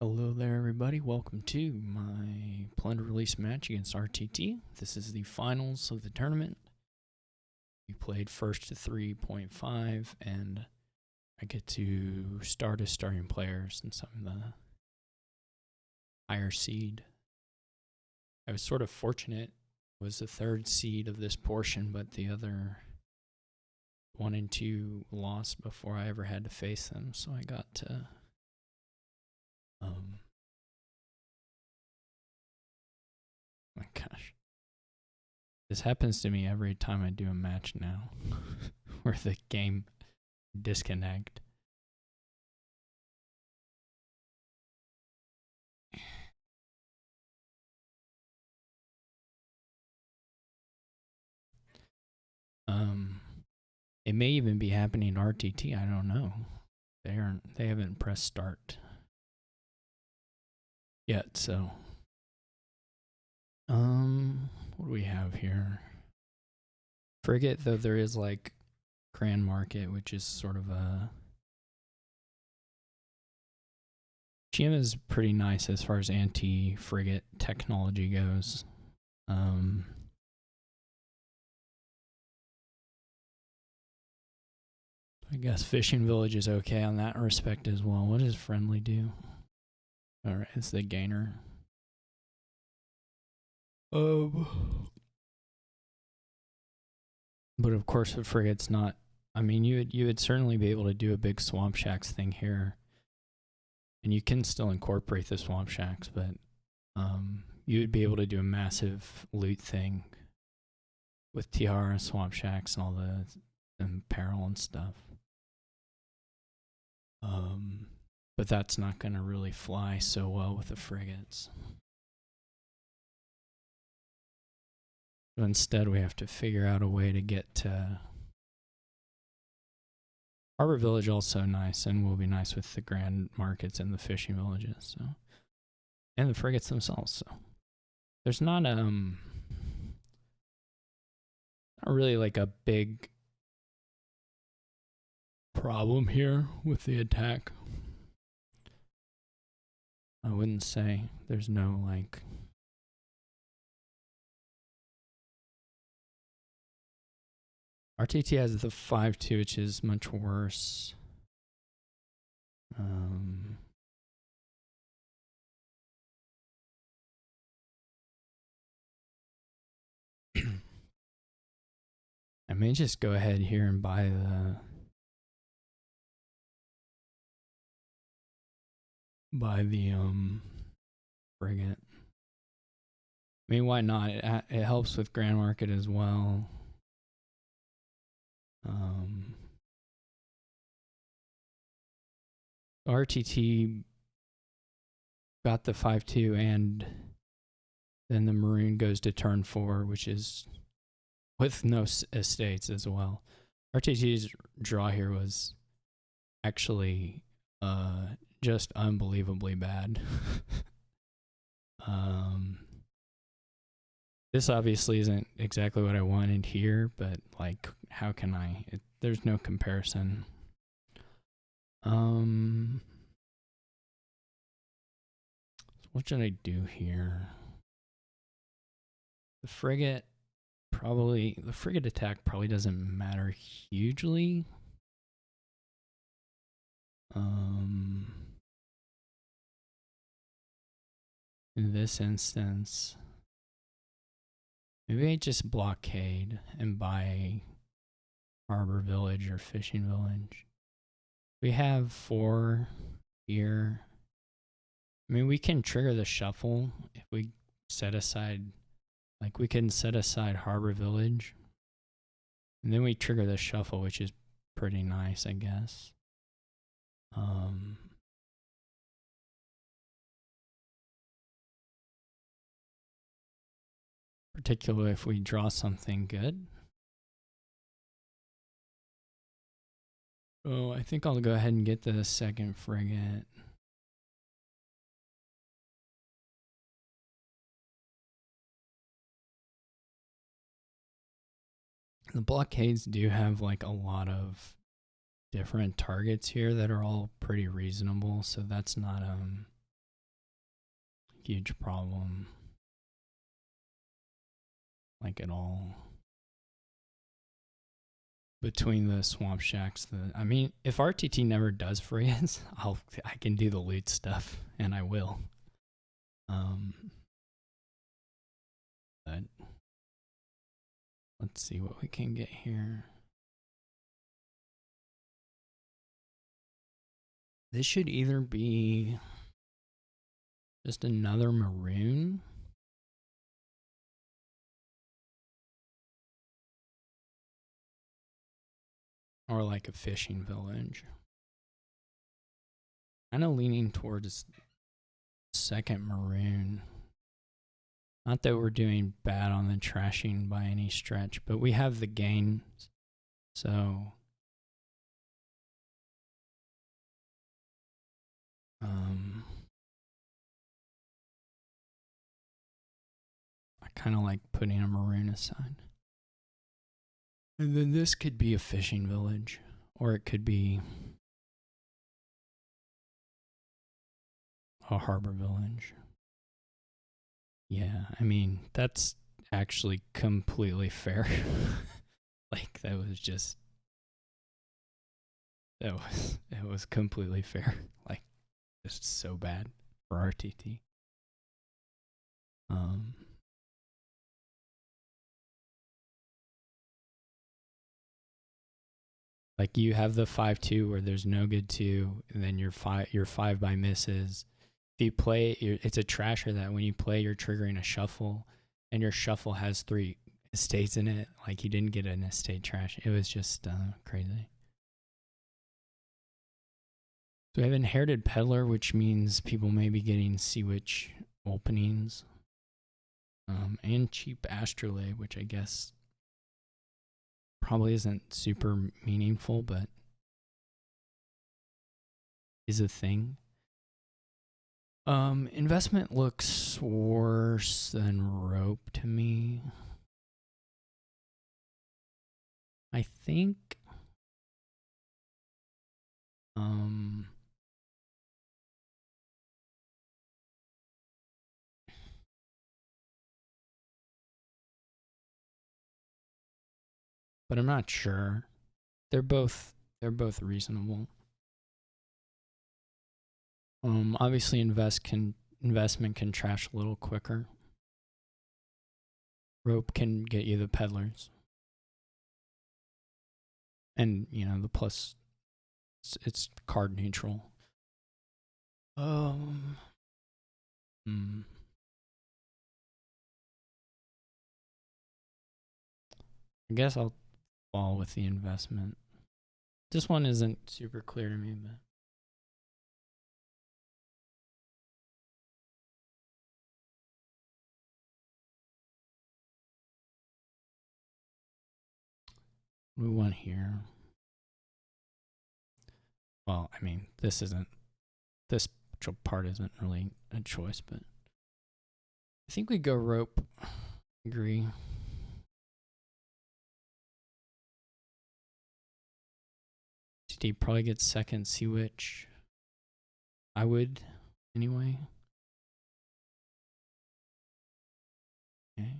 Hello there, everybody. Welcome to my Plunder release match against RTT. This is the finals of the tournament. We played first to 3.5, and I get to start as starting player since I'm the higher seed. I was sort of fortunate. I was the third seed of this portion, but the other 1 and 2 lost before I ever had to face them, so I got to my gosh. This happens to me every time I do a match now, where the game disconnect. It may even be happening in RTT. I don't know. They haven't pressed start yet. So, what do we have here? Frigate, though there is like Grand Market, which is sort of a GM is pretty nice as far as anti-frigate technology goes. I guess Fishing Village is okay on that respect as well. What does Friendly do? Alright, it's the gainer. But of course the frigate's not. I mean, you would certainly be able to do a big Swamp Shacks thing here. And you can still incorporate the Swamp Shacks, but you would be able to do a massive loot thing with Tiara, Swamp Shacks, and all the apparel and stuff. But that's not going to really fly so well with the frigates. So instead, we have to figure out a way to get to Harbor Village. Also nice, and will be nice with the Grand Markets and the Fishing Villages. So, and the frigates themselves. So there's not really like a big problem here with the attack. I wouldn't say there's no like RTT has the 5-2, which is much worse. I may just go ahead here and buy the frigate. I mean, why not? It helps with Grand Market as well. RTT got the 5-2, and then the Maroon goes to turn 4, which is with no estates as well. RTT's draw here was actually just unbelievably bad. This obviously isn't exactly what I wanted here, but like, how can I? There's no comparison. What should I do here? The frigate attack probably doesn't matter hugely. In this instance, maybe I just blockade and buy Harbor Village or Fishing Village. We have 4 here. I mean, we can trigger the shuffle if we set aside, like we can set aside Harbor Village. And then we trigger the shuffle, which is pretty nice, I guess. Particularly if we draw something good. Oh, I think I'll go ahead and get the second frigate. The blockades do have like a lot of different targets here that are all pretty reasonable, so that's not huge problem, like at all. Between the swamp shacks, I mean, if RTT never does freeze, I can do the loot stuff, and I will. But let's see what we can get here. This should either be just another maroon, or like a fishing village. Kind of leaning towards second maroon. Not that we're doing bad on the trashing by any stretch, but we have the gains, so I kind of like putting a maroon aside. And then this could be a fishing village, or it could be a harbor village. Yeah, I mean, that's actually completely fair. Like, that was just, it was completely fair. Like, just so bad for RTT. Like, you have the 5-2 where there's no good 2, and then your 5 by misses. If you play, it's a trasher that when you play, you're triggering a shuffle, and your shuffle has 3 estates in it. Like, you didn't get an estate trash. It was just crazy. So we have Inherited Peddler, which means people may be getting Sea Witch openings. And Cheap Astrolabe, which I guess probably isn't super meaningful, but is a thing. Investment looks worse than Rope to me. I think but I'm not sure. They're both reasonable. Obviously investment can trash a little quicker. Rope can get you the peddlers. And, you know, the plus, it's card neutral. I guess I'll fall with the investment. This one isn't super clear to me, but we want here. Well, I mean, this part isn't really a choice, but I think we go Rope. Agree. TD probably gets second Sea Witch. I would, anyway. Okay.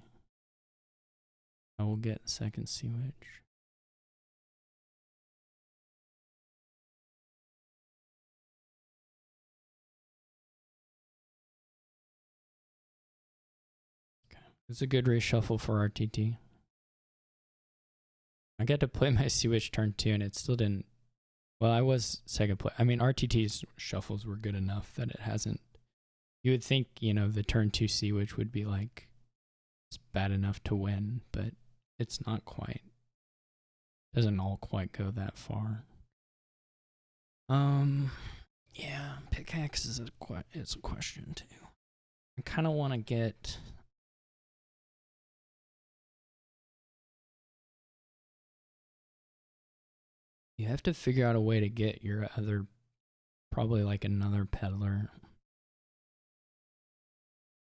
I will get second Sea Witch. Okay. It's a good reshuffle for RTT. I got to play my Sea Witch turn 2 and it still didn't. Well, I was second play. I mean, RTT's shuffles were good enough that it hasn't. You would think, you know, the turn 2 Sea Witch would be like, it's bad enough to win, but it's not quite. Doesn't all quite go that far. Yeah, pickaxe is it's a question too. I kind of want to get. You have to figure out a way to get your other, probably like another peddler.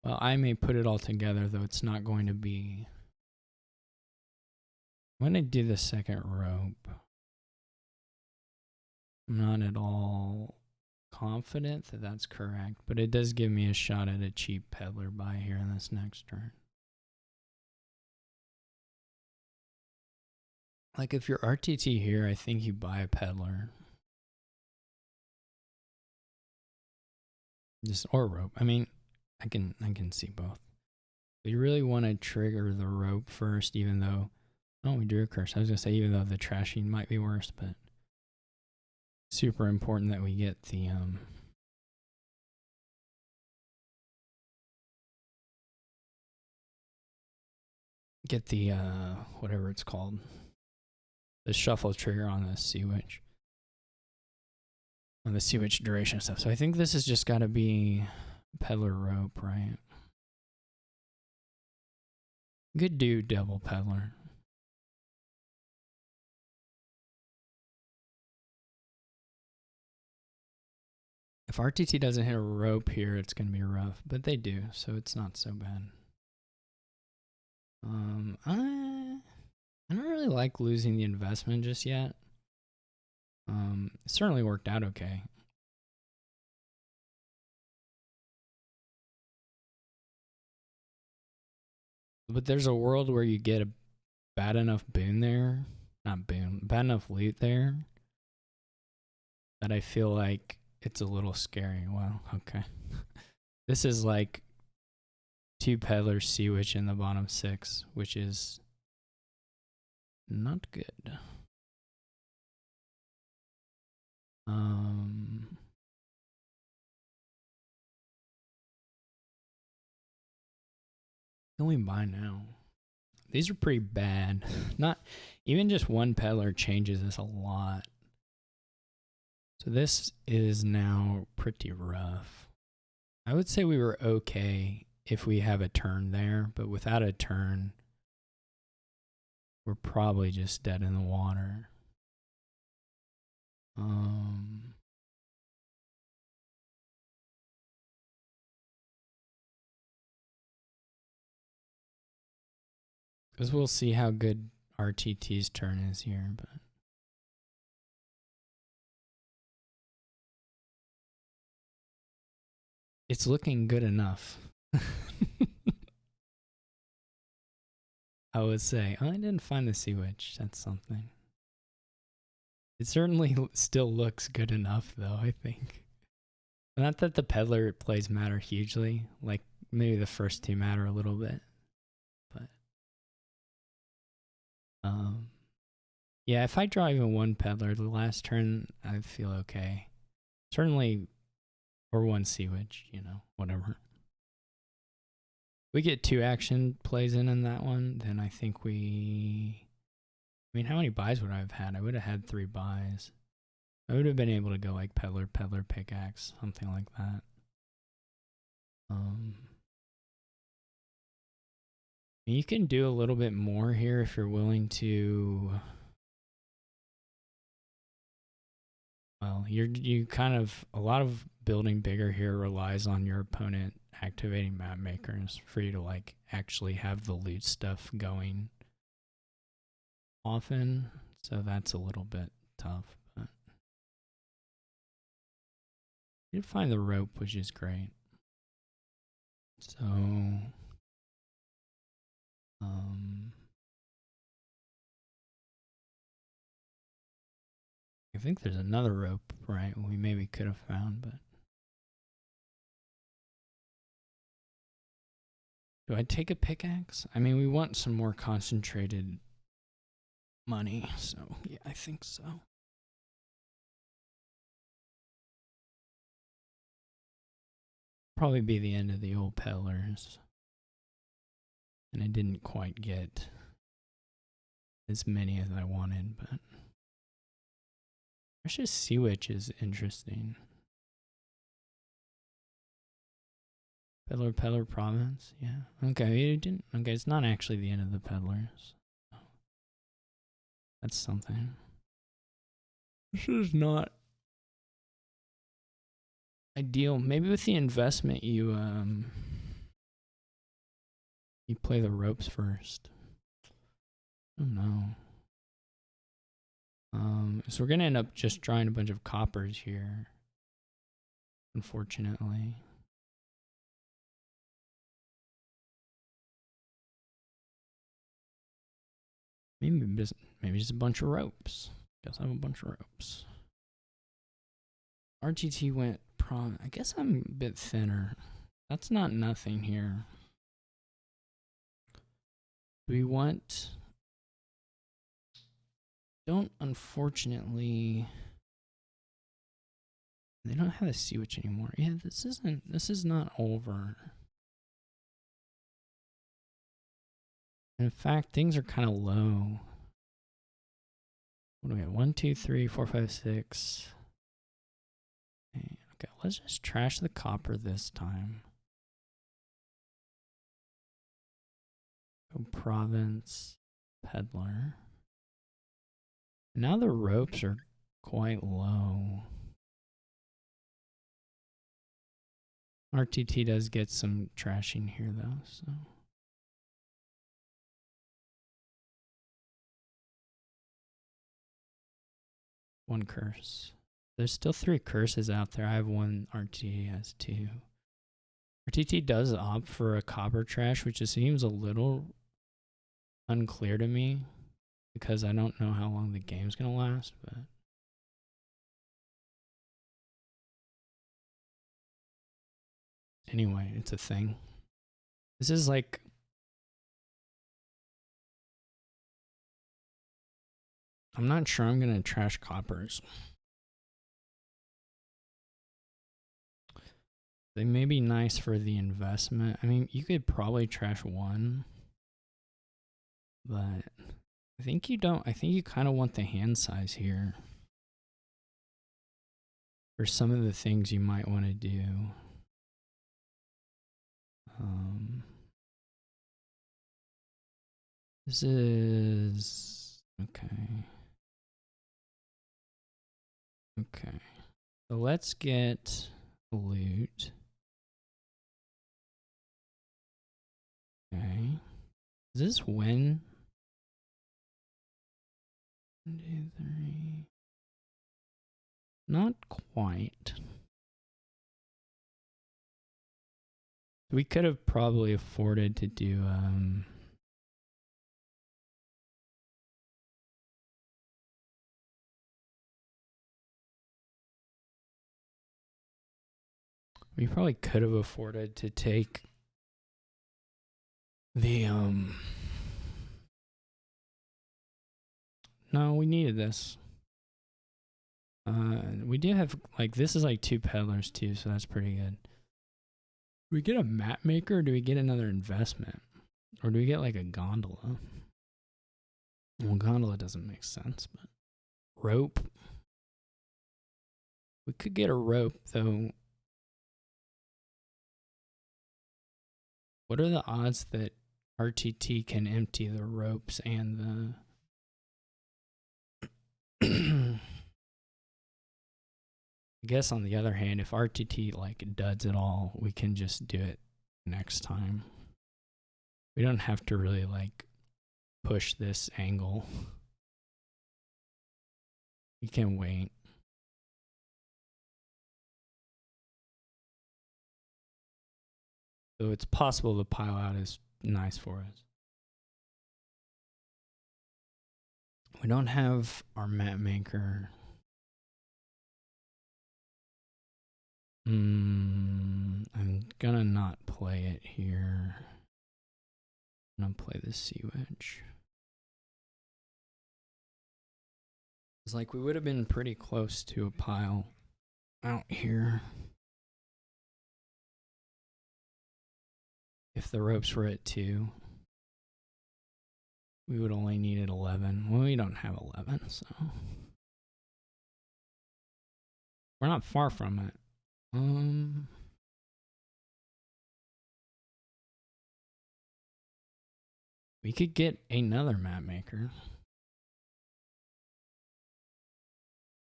Well, I may put it all together, though it's not going to be. I'm going to do the second Rope. I'm not at all confident that that's correct, but it does give me a shot at a cheap peddler buy here in this next turn. Like if you're RTT here, I think you buy a peddler. Just or rope. I mean, I can see both. But you really want to trigger the rope first, even though we drew a curse. I was gonna say even though the trashing might be worse, but super important that we get the whatever it's called, the shuffle trigger on the sea witch. On the sea witch duration stuff. So I think this has just gotta be peddler rope, right? Good dude, devil peddler. If RTT doesn't hit a rope here, it's going to be rough, but they do, so it's not so bad. I don't really like losing the investment just yet. It certainly worked out okay. But there's a world where you get a bad enough boon there, not boon, bad enough loot there, that I feel like it's a little scary. Wow, okay. This is like 2 peddlers, sea witch in the bottom 6, which is not good. Can we buy now? These are pretty bad. Not even just one peddler changes this a lot. So this is now pretty rough. I would say we were okay if we have a turn there, but without a turn, we're probably just dead in the water. Because we'll see how good RTT's turn is here, but it's looking good enough. I would say. Oh, I didn't find the sea witch. That's something. It certainly still looks good enough, though, I think. Not that the peddler plays matter hugely. Like, maybe the first 2 matter a little bit. But, yeah, if I draw even 1 peddler the last turn, I feel okay. Certainly, or 1 sea witch, you know, whatever. We get 2 action plays in that one, then I think we... I mean, how many buys would I have had? I would have had 3 buys. I would have been able to go like peddler, pickaxe, something like that. You can do a little bit more here if you're willing to. Well, you kind of, a lot of building bigger here relies on your opponent activating map makers for you to like actually have the loot stuff going often. So that's a little bit tough. But you did find the rope, which is great. So I think there's another rope, right? We maybe could have found, but do I take a pickaxe? I mean, we want some more concentrated money, so yeah, I think so. Probably be the end of the old peddlers. And I didn't quite get as many as I wanted, but Precious Sea Witch is interesting. Peddler Province, yeah. Okay, okay, it's not actually the end of the peddlers. That's something. This is not ideal. Maybe with the investment you play the ropes first. I don't know. So we're gonna end up just drawing a bunch of coppers here. unfortunately. Maybe just a bunch of ropes. Guess I have a bunch of ropes. RTT went prawn. I guess I'm a bit thinner. That's not nothing here. We want... Don't, unfortunately... They don't have a switch anymore. Yeah, this is not over. In fact, things are kind of low. What do we have? 1, 2, 3, 4, 5, 6. Okay, let's just trash the copper this time. Go province, peddler. Now the ropes are quite low. RTT does get some trashing here though, so. One curse. There's still 3 curses out there. I have 1, RTT has 2. RTT does opt for a copper trash, which just seems a little unclear to me because I don't know how long the game's gonna last, but anyway, it's a thing. This is like I'm not sure I'm gonna trash coppers. They may be nice for the investment. I mean, you could probably trash 1, but I think you don't. I think you kind of want the hand size here for some of the things you might want to do. This is okay. Okay, so let's get loot. Okay, is this win? 1, 2, 3. Not quite. We could have probably afforded to do we probably could have afforded to take the no, we needed this. We do have like this is like 2 peddlers too, so that's pretty good. Do we get a map maker or do we get another investment? Or do we get like a gondola? Well, gondola doesn't make sense, but rope. We could get a rope though. What are the odds that RTT can empty the ropes and the I guess on the other hand, if RTT like duds it all, we can just do it next time. We don't have to really like push this angle. We can wait. So it's possible the pile out is nice for us. We don't have our map maker. I'm gonna not play it here. I'm gonna play the sea wedge. It's like we would have been pretty close to a pile out here if the ropes were at 2. We would only needed 11. Well, we don't have 11, so we're not far from it. We could get another map maker.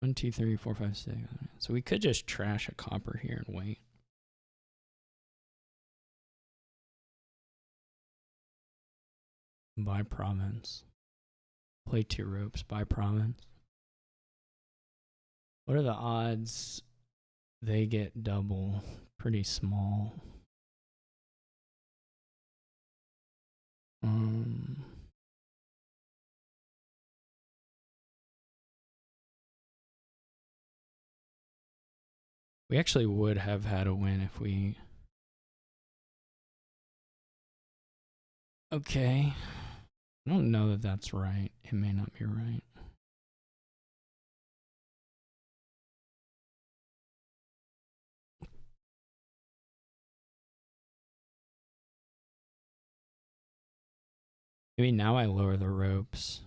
1, 2, 3, 4, 5, 6. So we could just trash a copper here and wait. Buy province. Play 2 ropes. Buy province. What are the odds They get double, pretty small. We actually would have had a win if we... Okay. I don't know that that's right. It may not be right. Maybe now I lower the ropes.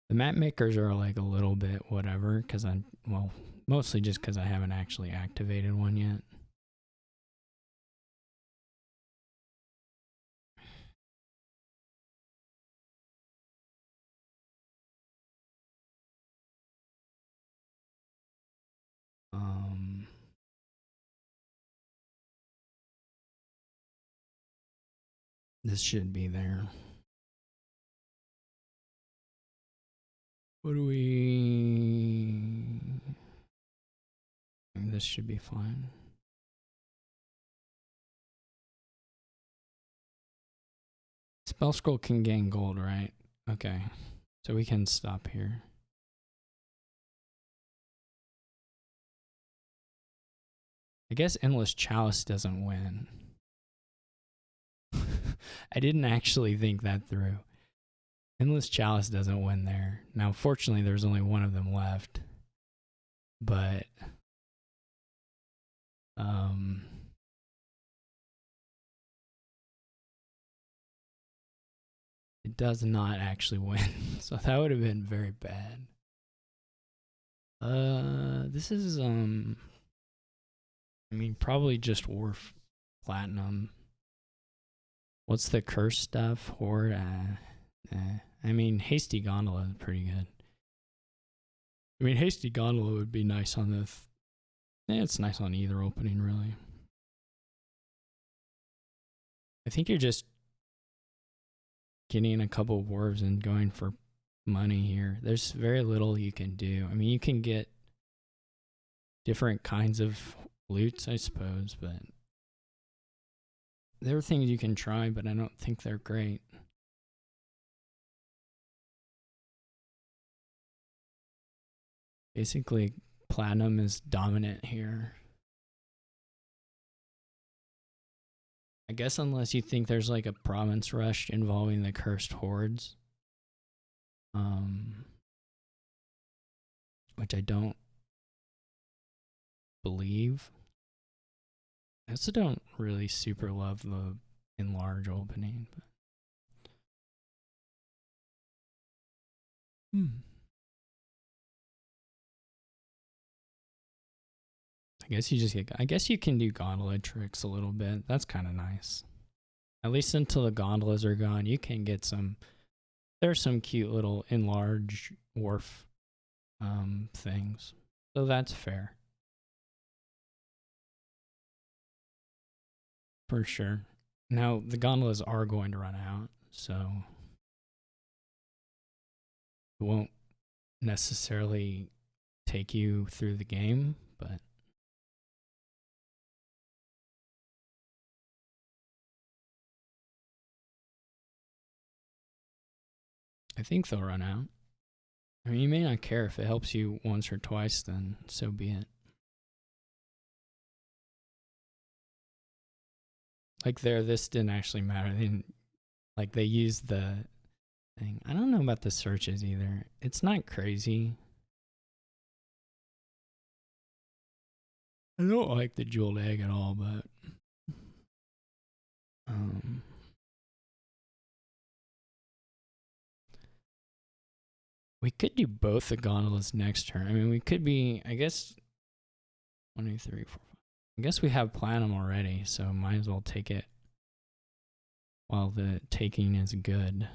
The map makers are like a little bit whatever, because I'm, well, mostly just because I haven't actually activated one yet. This should be there. What do we... This should be fine. Spell scroll can gain gold, right? Okay. So we can stop here. I guess Endless Chalice doesn't win. I didn't actually think that through. Endless Chalice doesn't win there. Now, fortunately, there's only one of them left. But... it does not actually win. So that would have been very bad. This is, I mean, probably just worth platinum. What's the curse stuff? Horde? I mean, Hasty Gondola is pretty good. I mean, Hasty Gondola would be nice on the... it's nice on either opening, really. I think you're just getting a couple dwarves and going for money here. There's very little you can do. I mean, you can get different kinds of loots, I suppose, but there are things you can try, but I don't think they're great. Basically, platinum is dominant here. I guess unless you think there's like a province rush involving the cursed hordes. Which I don't believe. I also don't really super love the enlarge opening. But I guess you can do gondola tricks a little bit. That's kind of nice. At least until the gondolas are gone, you can get some... There's some cute little enlarge wharf things. So that's fair. For sure. Now, the gondolas are going to run out, so it won't necessarily take you through the game, but... I think they'll run out. I mean, you may not care if it helps you once or twice, then so be it. Like this didn't actually matter. They used the thing. I don't know about the searches either. It's not crazy. I don't like the jeweled egg at all, but we could do both the gondolas next turn. I mean, we could be, I guess, 1, 2, 3, 4, 5. I guess we have platinum already, so might as well take it while the taking is good.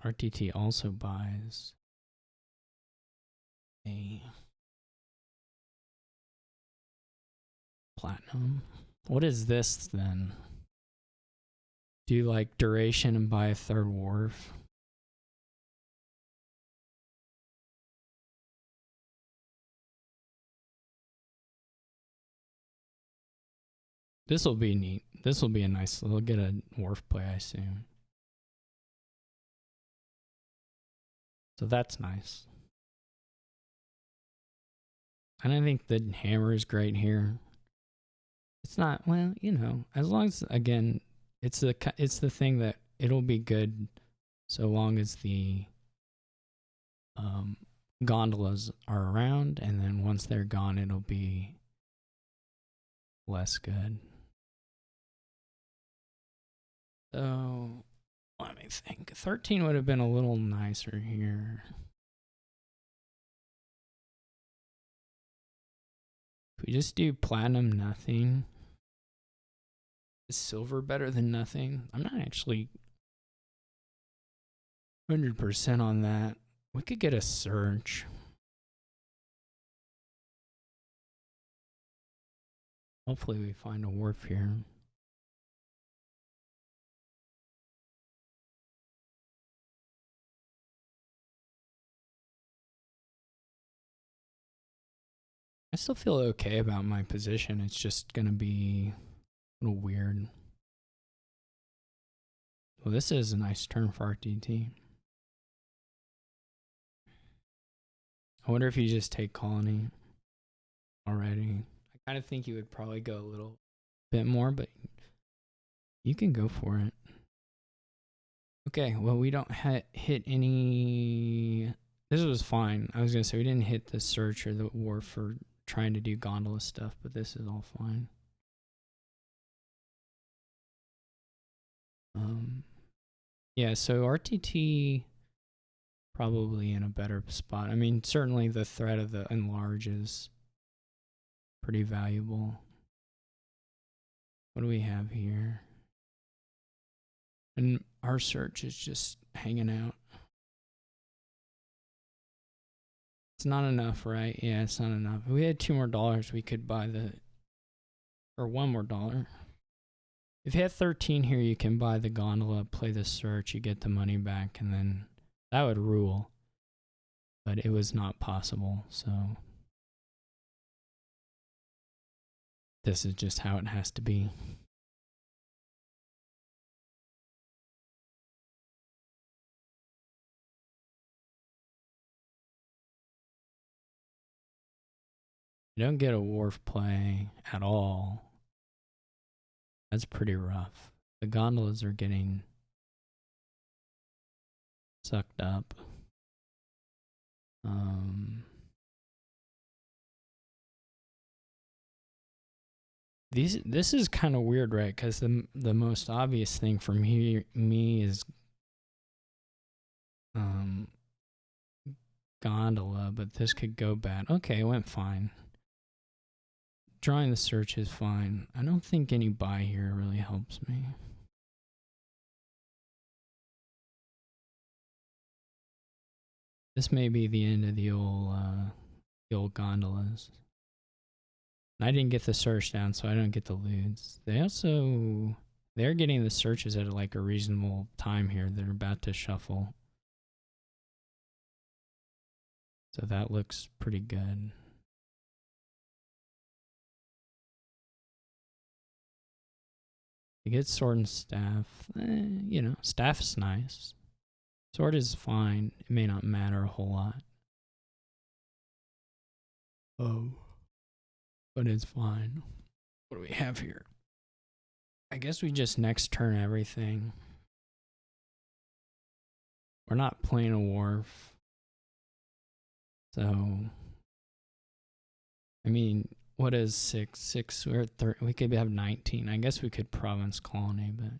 RTT also buys a platinum. What is this then? Do like duration and buy a third wharf? This will be neat. This will be a nice. We'll get a wharf play, I assume. So that's nice. And I think the hammer is great here. It's not, well, you know, as long as, again, it's the thing that it'll be good so long as the gondolas are around, and then once they're gone, it'll be less good. So let me think. 13 would have been a little nicer here. If we just do platinum nothing, is silver better than nothing? I'm not actually 100% on that. We could get a surge. Hopefully we find a wharf here. I still feel okay about my position. It's just going to be a little weird. Well, this is a nice turn for RTT. I wonder if you just take colony already. I kind of think you would probably go a little bit more, but you can go for it. Okay, well, we don't hit any... This was fine. I was going to say we didn't hit the search or the wharf for trying to do gondola stuff, but this is all fine. Yeah, so RTT probably in a better spot. I mean, certainly the threat of the enlarge is pretty valuable. What do we have here? And our search is just hanging out. It's not enough, right? Yeah, it's not enough. If we had $2 more, we could buy the... Or $1 more. If you have 13 here, you can buy the gondola, play the search, you get the money back, and then that would rule. But it was not possible, so this is just how it has to be. You don't get a wharf play at all. That's pretty rough. The gondolas are getting sucked up. This is kind of weird, right? Because the most obvious thing for me is gondola, but this could go bad. Okay, it went fine. Drawing the search is fine. I don't think any buy here really helps me. This may be the end of the old gondolas. I didn't get the search down, so I don't get the loots. They're getting the searches at like a reasonable time here. They're about to shuffle. So that looks pretty good. You get sword and staff. You know, staff's nice. Sword is fine. It may not matter a whole lot. Oh. But it's fine. What do we have here? I guess we just next turn everything. We're not playing a wharf. So, I mean, what is 6? 6, we're at 30. We could have 19. I guess we could province colony, but I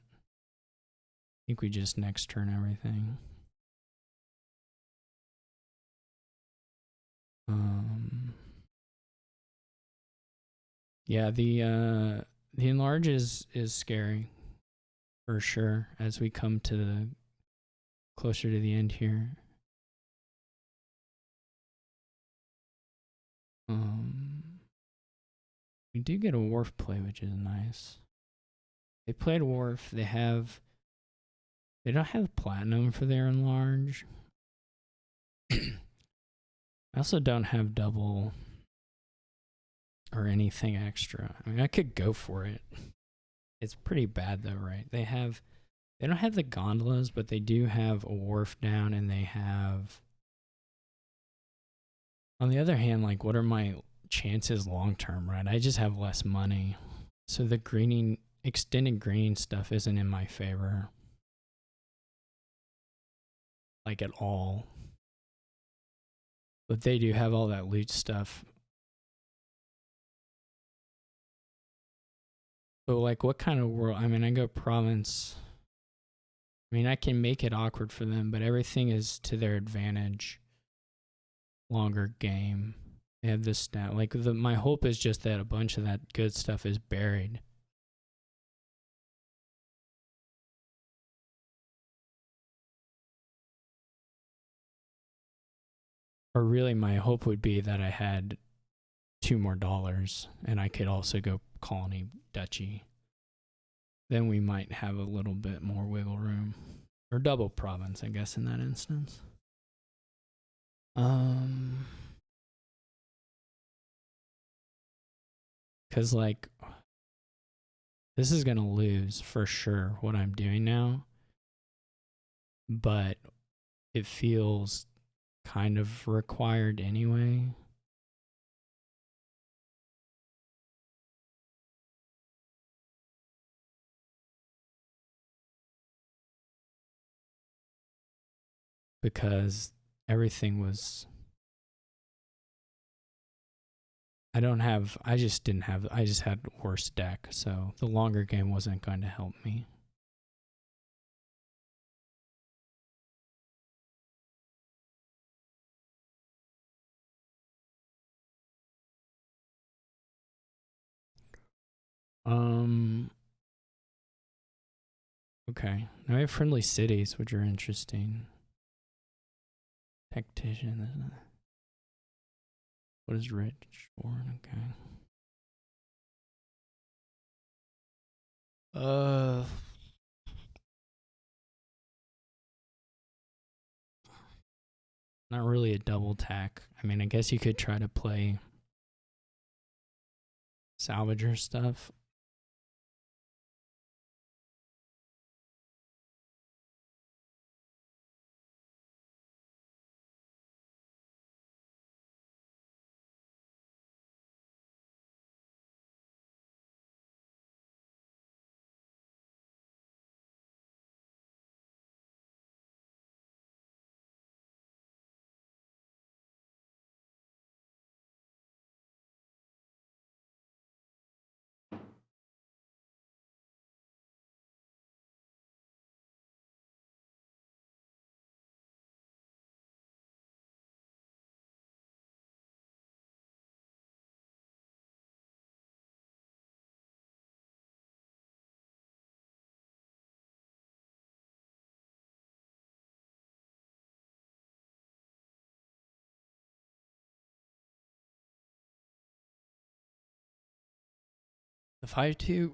think we just next turn everything. Yeah, the enlarge is scary for sure as we come to the closer to the end here. We do get a wharf play, which is nice. They played wharf. They don't have platinum for their enlarge. I also don't have double or anything extra. I mean, I could go for it. It's pretty bad though, right? They don't have the gondolas, but they do have a wharf down, and they have. On the other hand, like, what are my chances long term, right? I just have less money. So the extended greening stuff isn't in my favor. Like, at all. But they do have all that loot stuff. But like, what kind of world? I mean, I go province. I mean, I can make it awkward for them, but everything is to their advantage. Longer game. They have this stat. Like, my hope is just that a bunch of that good stuff is buried. Or really, my hope would be that I had $2 more and I could also go colony duchy. Then we might have a little bit more wiggle room. Or double province, I guess, in that instance. Because, like, this is going to lose for sure what I'm doing now. But it feels kind of required anyway. Because everything was. I just had worse deck, so the longer game wasn't going to help me. Okay. Now we have friendly cities, which are interesting. Tactician. What is rich for? Okay. Not really a double tack. I mean, I guess you could try to play salvager stuff. The 5-2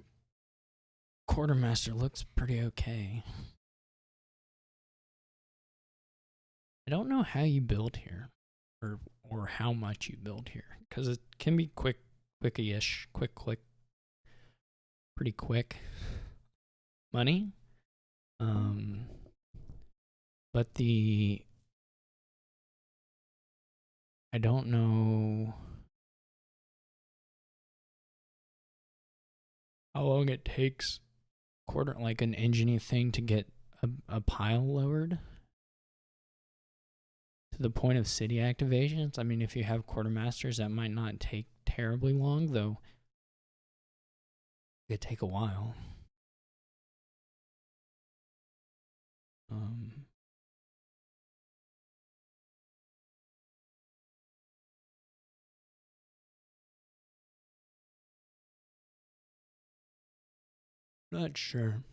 quartermaster looks pretty okay. I don't know how you build here, or how much you build here, because it can be quickie-ish, quick, pretty quick money. But I don't know how long it takes like an engineering thing to get a pile lowered to the point of city activations. I mean, if you have quartermasters, that might not take terribly long, though. It could take a while. Not sure.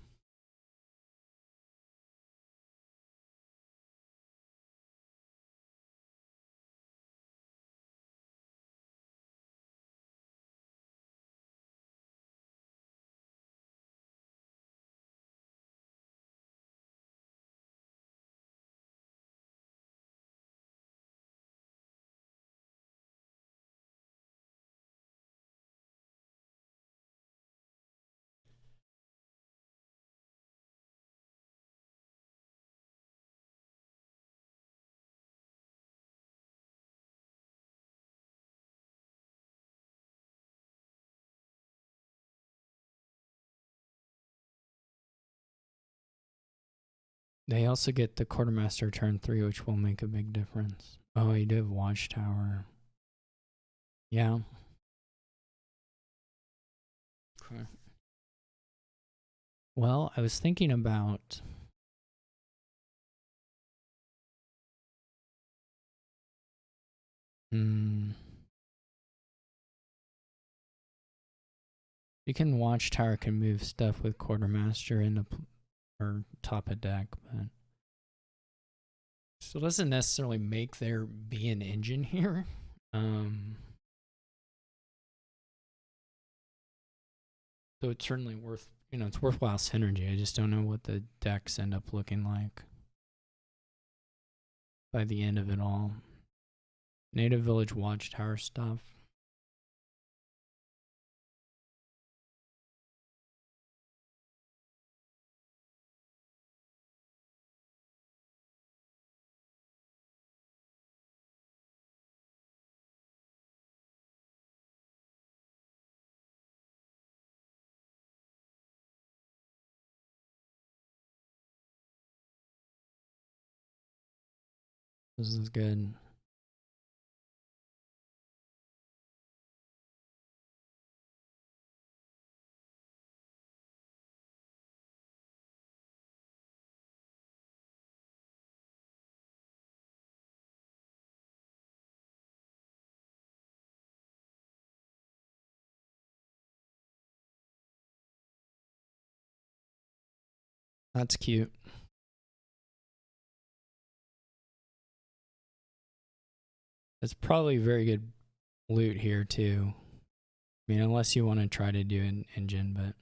They also get the quartermaster turn 3, which will make a big difference. Oh, you do have watchtower. Yeah. Okay. Well, I was thinking about you can watchtower can move stuff with quartermaster in the or top of deck, but so it doesn't necessarily make there be an engine here. So it's certainly worth, it's worthwhile synergy. I just don't know what the decks end up looking like by the end of it all. Native Village Watchtower stuff. This is good. That's cute. It's probably very good loot here too. I mean, unless you want to try to do an engine, but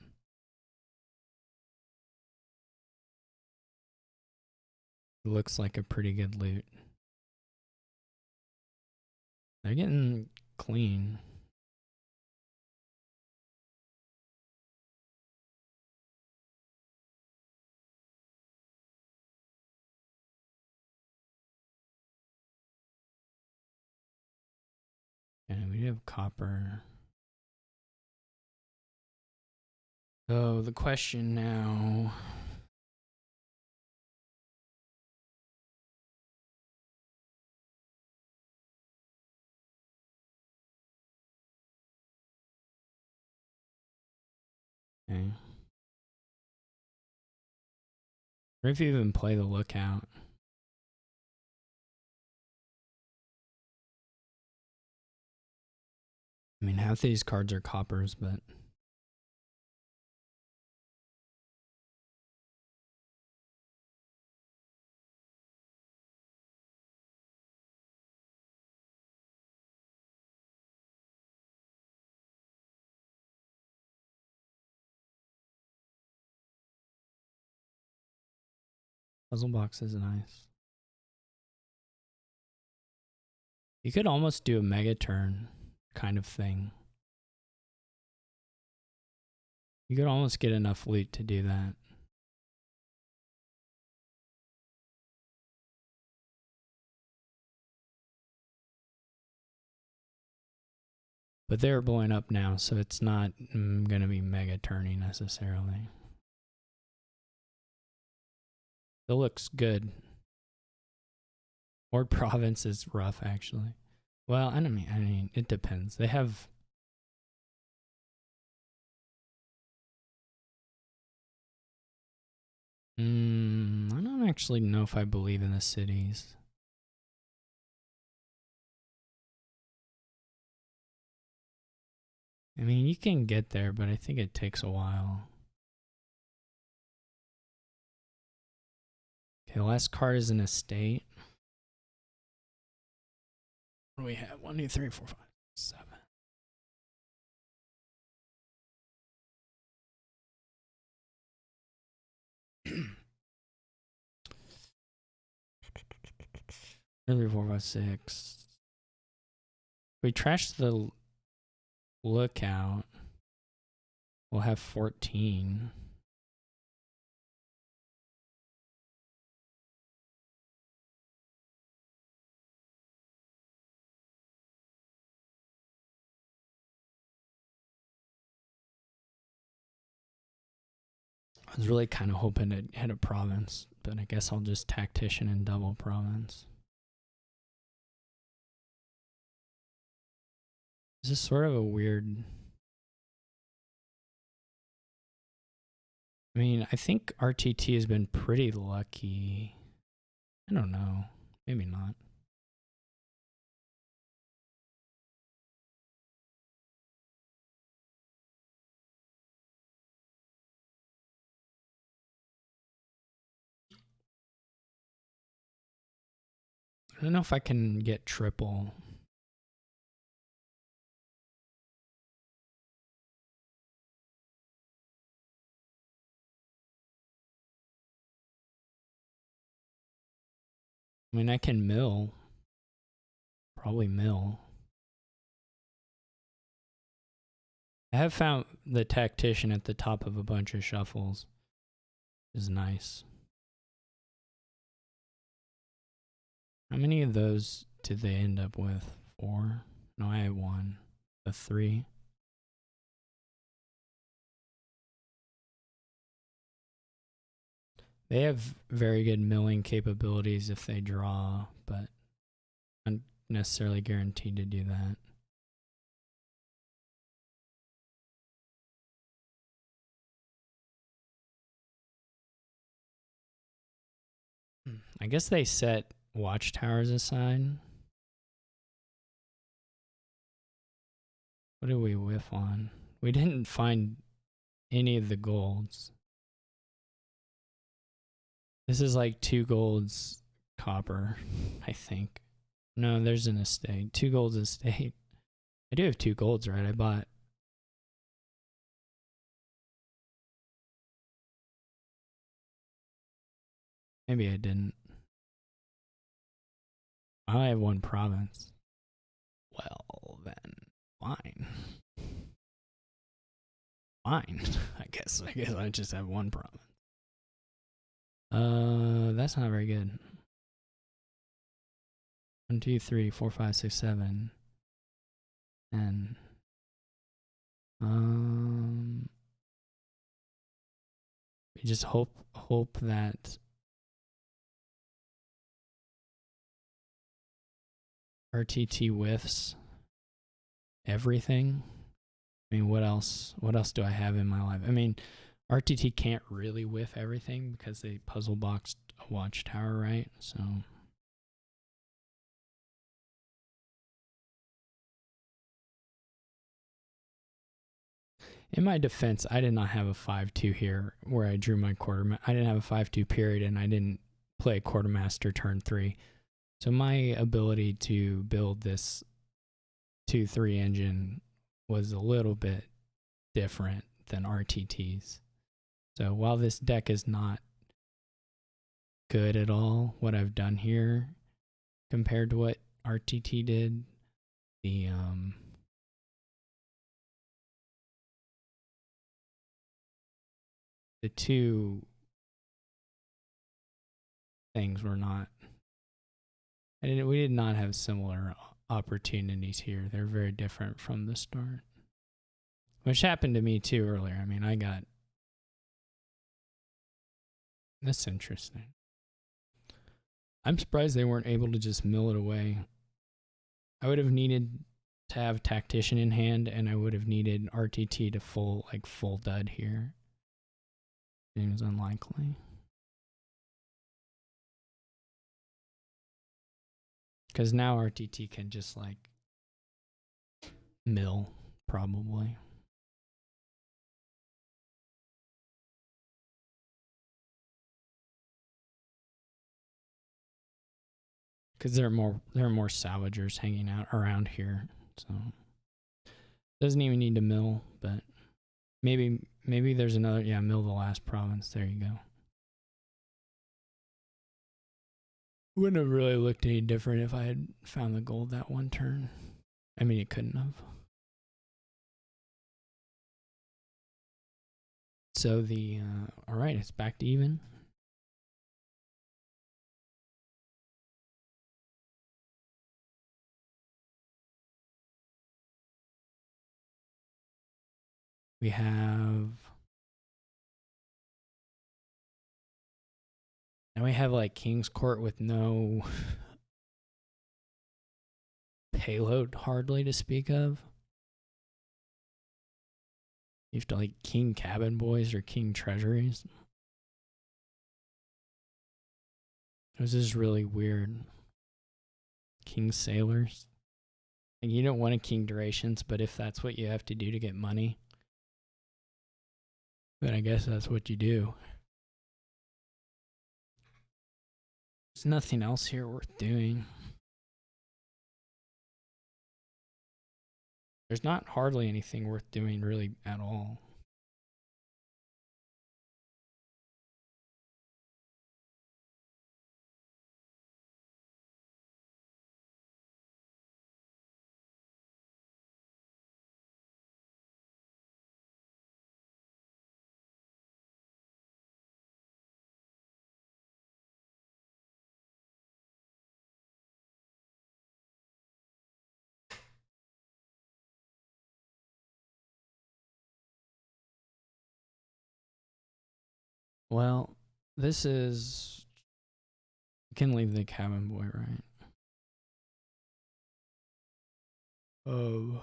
it looks like a pretty good loot. They're getting clean. And we have copper. So the question now. Okay. Or if you even play the lookout. I mean, half these cards are coppers, but puzzle box is nice. You could almost do a mega turn kind of thing. You could almost get enough loot to do that. But they're blowing up now, so it's not going to be mega turning necessarily. It looks good. Ward Province is rough, actually. Well, I mean, it depends. They have. I don't actually know if I believe in the cities. I mean, you can get there, but I think it takes a while. Okay, the last card is an estate. What do we have? 1, 2, 3, 4, 5, 7. Three, 4, 5, 6. We trash the lookout. We'll have 14. was really kind of hoping to hit a province, but I guess I'll just tactician and double province. This is sort of a weird... I mean, I think RTT has been pretty lucky. I don't know. Maybe not. I don't know if I can get triple. I mean, I can mill. Probably mill. I have found the tactician at the top of a bunch of shuffles is nice. How many of those did they end up with? 4? No, I had 1. A 3. They have very good milling capabilities if they draw, but not necessarily guaranteed to do that. I guess they set watchtowers aside. What did we whiff on? We didn't find any of the golds. This is like 2 golds copper, I think. No, there's an estate. 2 golds estate. I do have 2 golds, right? I bought. Maybe I didn't. I have 1 province. Well, then, fine. Fine. I guess I just have 1 province. That's not very good. 1, 2, 3, 4, 5, 6, 7. And we just hope that RTT whiffs everything. I mean, what else do I have in my life? I mean, RTT can't really whiff everything because they puzzle boxed a watchtower, right? So in my defense, I did not have a 5-2 here where I drew my I didn't have a 5-2 period, and I didn't play quartermaster turn 3. So my ability to build this 2-3 engine was a little bit different than RTT's. So while this deck is not good at all, what I've done here compared to what RTT did, the two things were not. We did not have similar opportunities here. They're very different from the start, which happened to me too earlier. I mean, I got. That's interesting. I'm surprised they weren't able to just mill it away. I would have needed to have tactician in hand, and I would have needed RTT to full dud here. Seems unlikely. Because now RTT can just mill, probably. Because there are more salvagers hanging out around here, so doesn't even need to mill. But maybe there's another. Yeah, mill the last province. There you go. Wouldn't have really looked any different if I had found the gold that one turn. I mean, it couldn't have. So all right, it's back to even. We have And we have like King's Court with no payload hardly to speak of. You have to like King Cabin Boys or King Treasuries. This is really weird. King Sailors. Like, you don't want a King Durations, but if that's what you have to do to get money, then I guess that's what you do. There's nothing else here worth doing. There's not hardly anything worth doing really at all. Well, this is... You can leave the cabin boy, right? Oh.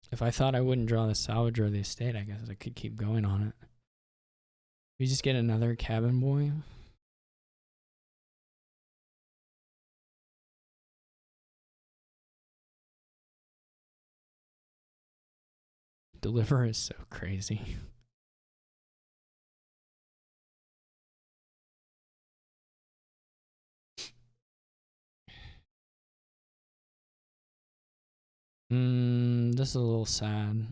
If I thought I wouldn't draw the salvage or the estate, I guess I could keep going on it. We just get another cabin boy. Deliver is so crazy. This is a little sad.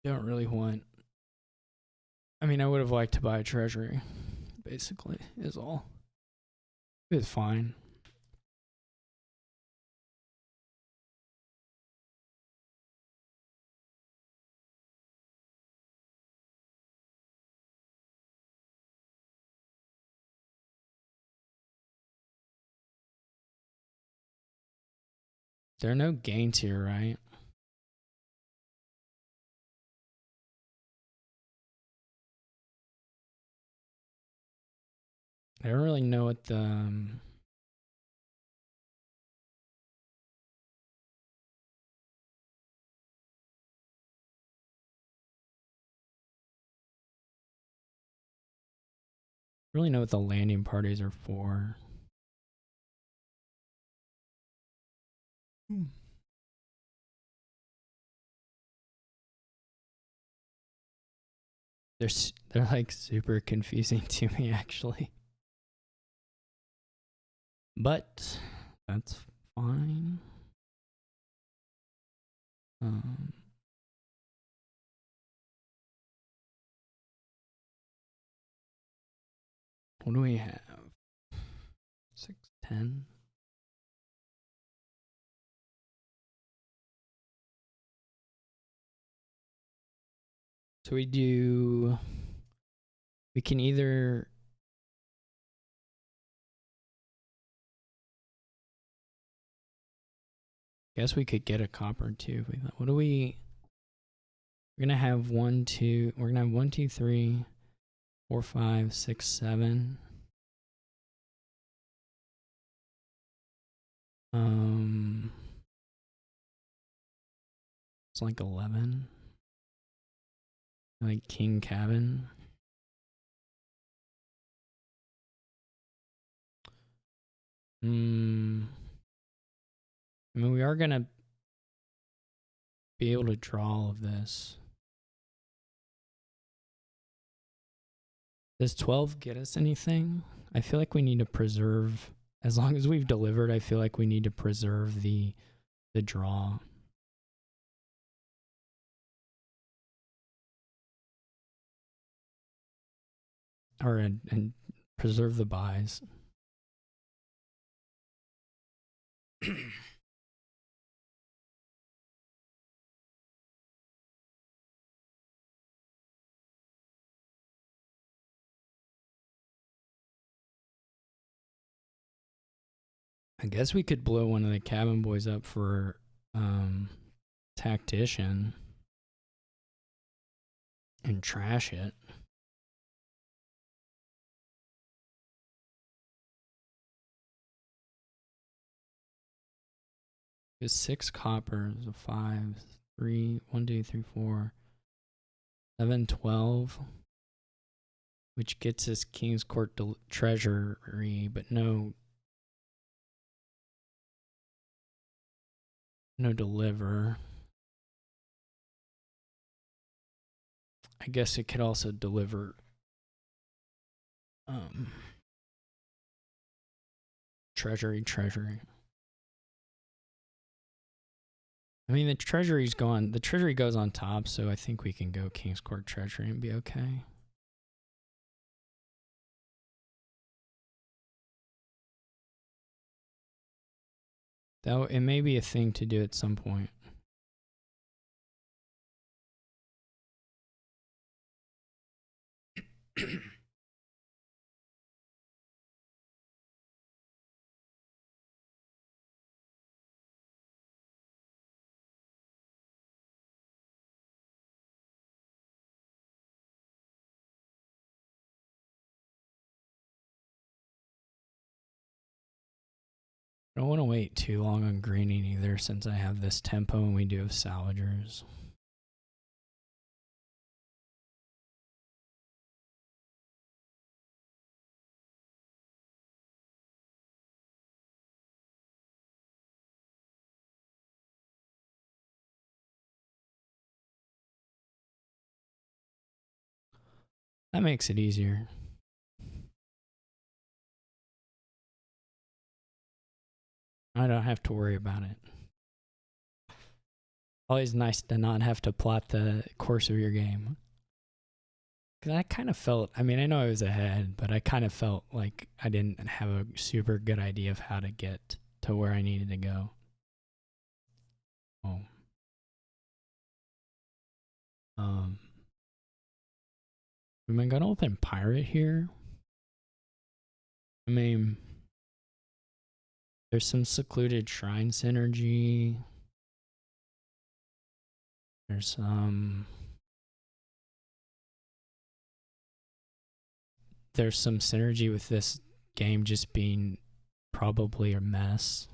Don't really want... I mean, I would have liked to buy a treasury, basically, is all. It's fine. There are no gains here, right? I don't really know what the... really know what the landing parties are for. They're like super confusing to me, actually. But that's fine. What do we have? 610. So we can either... guess we could get a copper too. What do we... We're gonna have 1, 2... We're gonna have 1, 2, 3, 4, 5, 6, 7. It's like 11. Like King Cabin. I mean, we are gonna be able to draw all of this. Does 12 get us anything? I feel like we need to preserve... As long as we've delivered, I feel like we need to preserve the draw. Or and preserve the buys. I guess we could blow one of the cabin boys up for tactician and trash it. It's 6 coppers, a 5, 3, 1, 2, 3, 4, 7, 12, which gets us King's Court treasury, but no deliver. I guess it could also deliver treasury. I mean, the treasury's gone. The treasury goes on top, so I think we can go King's Court treasury and be okay. Though it may be a thing to do at some point. I don't want to wait too long on greening either, since I have this tempo and we do have salvagers. That makes it easier. I don't have to worry about it. Always nice to not have to plot the course of your game. Because I kind of felt, I mean, I know I was ahead, but I kind of felt like I didn't have a super good idea of how to get to where I needed to go. Oh. Am I gonna open pirate here? I mean, there's some secluded shrine synergy. There's some synergy with this game just being probably a mess.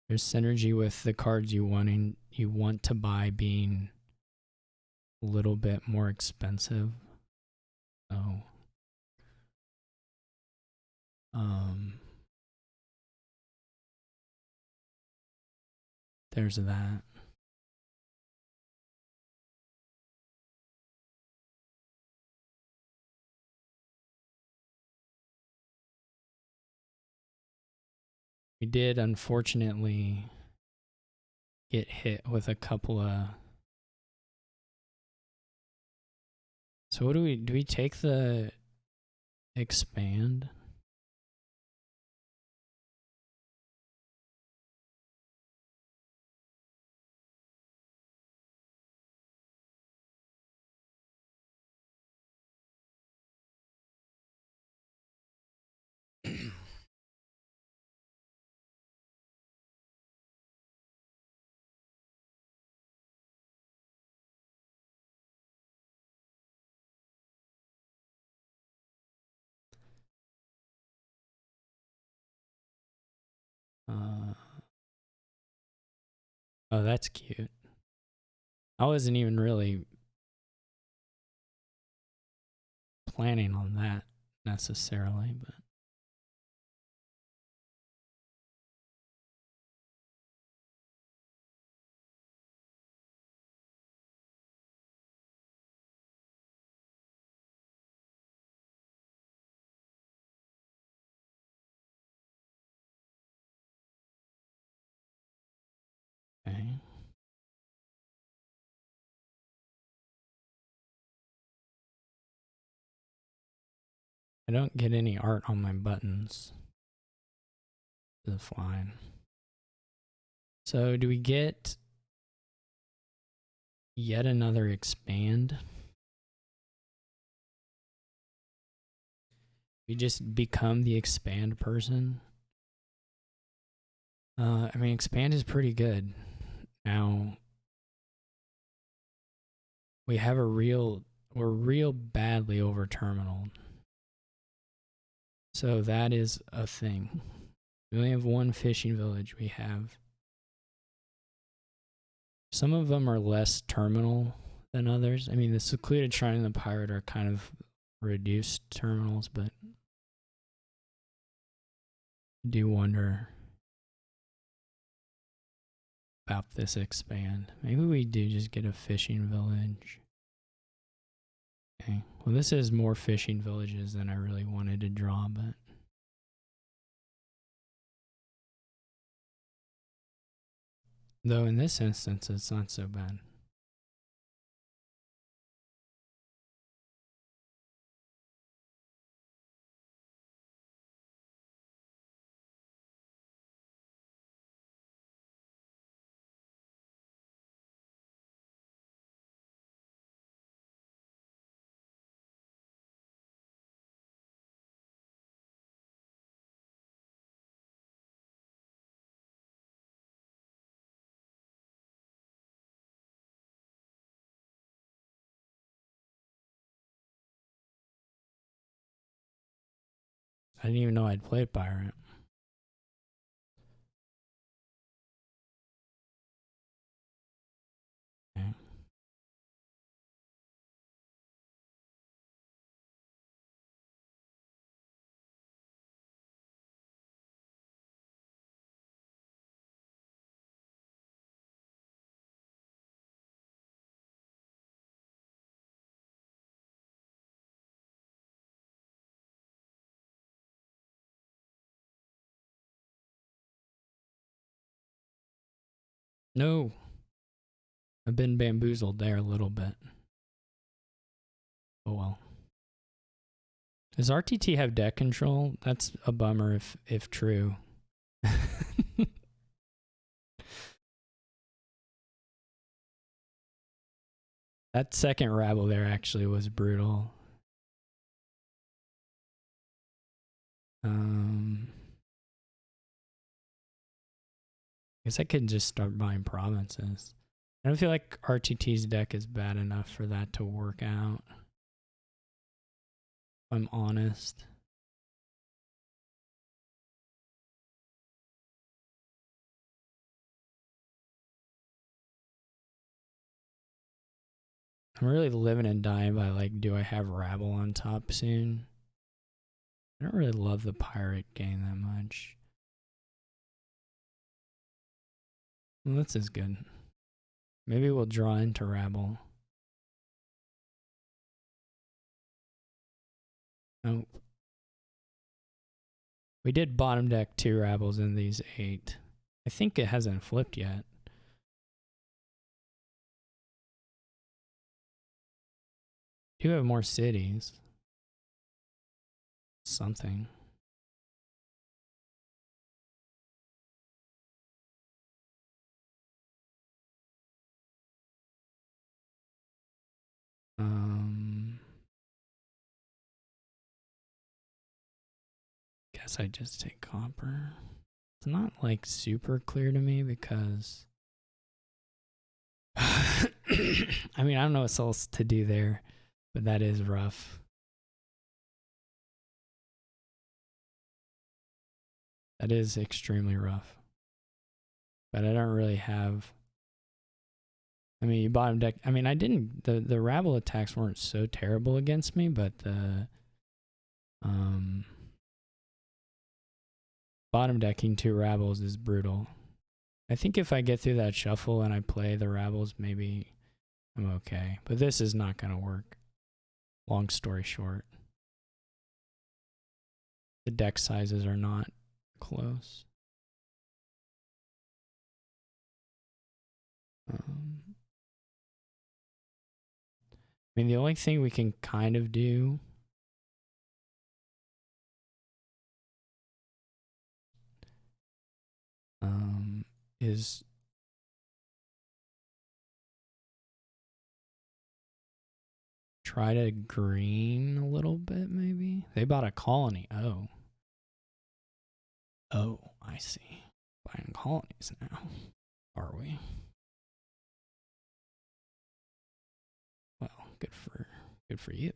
There's synergy with the cards you want to buy being a little bit more expensive. So there's that. We did unfortunately get hit with a couple of. So what do we take the expand? Oh, that's cute. I wasn't even really planning on that necessarily, but okay. I don't get any art on my buttons. This is fine. So do we get yet another expand? We just become the expand person. I mean, expand is pretty good. Now, we have we're real badly over terminal. So that is a thing. We only have one fishing village. We have, some of them are less terminal than others. I mean, the secluded shrine and the pirate are kind of reduced terminals, but I do wonder about this expand. Maybe we do just get a fishing village. Okay. Well, this is more fishing villages than I really wanted to draw, but though in this instance, it's not so bad. I didn't even know I'd played pirate. Okay. No. I've been bamboozled there a little bit. Oh well. Does RTT have deck control? That's a bummer if true. That second rabble there actually was brutal. I guess I could just start buying provinces. I don't feel like RTT's deck is bad enough for that to work out. If I'm honest. I'm really living and dying by like, do I have rabble on top soon? I don't really love the pirate game that much. Well, this is good. Maybe we'll draw into rabble. Oh. We did bottom deck 2 rabbles in these 8. I think it hasn't flipped yet. Do have more cities. Something. Guess I just take copper. It's not like super clear to me because I mean, I don't know what else to do there, but that is rough. That is extremely rough. But I don't really have, I mean, you bottom deck, I mean, I didn't, the rabble attacks weren't so terrible against me, but the bottom decking 2 rabbles is brutal. I think if I get through that shuffle and I play the rabbles, maybe I'm okay. But this is not going to work. Long story short. The deck sizes are not close. I mean, the only thing we can kind of do is try to green a little bit, maybe. They bought a colony. Oh. Oh, I see. Buying colonies now. Are we? Well, good for you.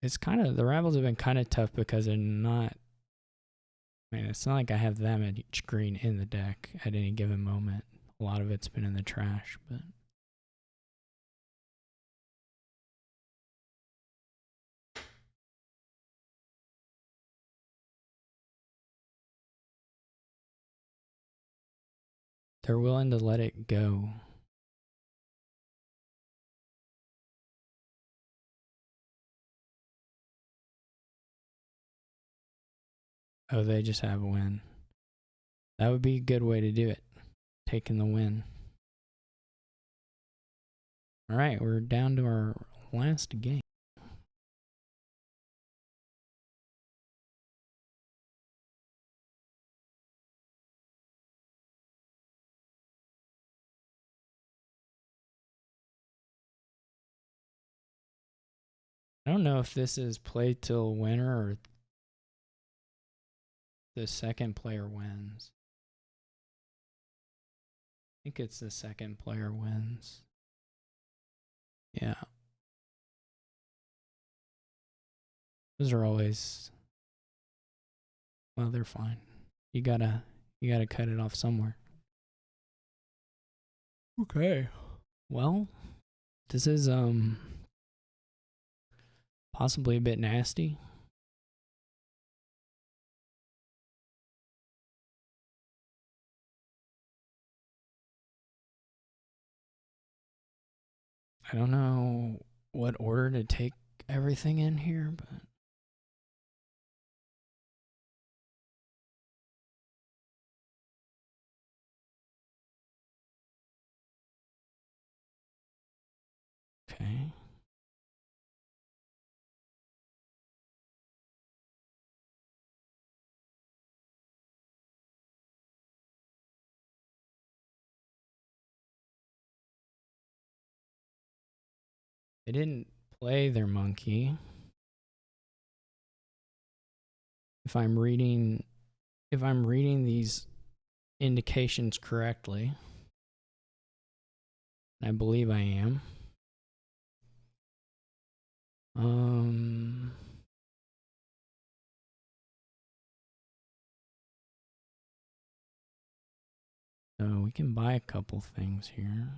It's kind of, the rivals have been kind of tough because they're not, I mean, it's not like I have them at each green in the deck at any given moment. A lot of it's been in the trash, but they're willing to let it go. Oh, they just have a win. That would be a good way to do it. Taking the win. All right, we're down to our last game. I don't know if this is play till winner or the second player wins. I think it's the second player wins. Yeah. Those are always, well, they're fine. You gotta cut it off somewhere. Okay. Well, this is possibly a bit nasty. I don't know what order to take everything in here, but okay. They didn't play their monkey. If I'm reading these indications correctly, I believe I am. So we can buy a couple things here.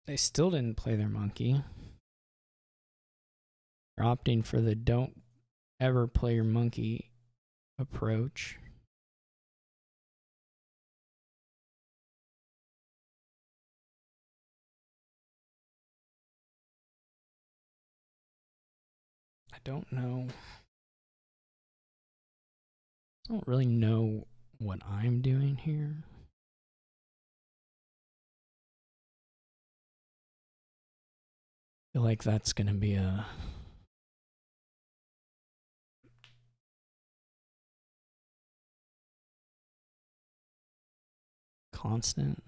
They still didn't play their monkey. They're opting for the don't ever play your monkey approach. I don't know. I don't really know what I'm doing here. I feel like that's going to be a constant.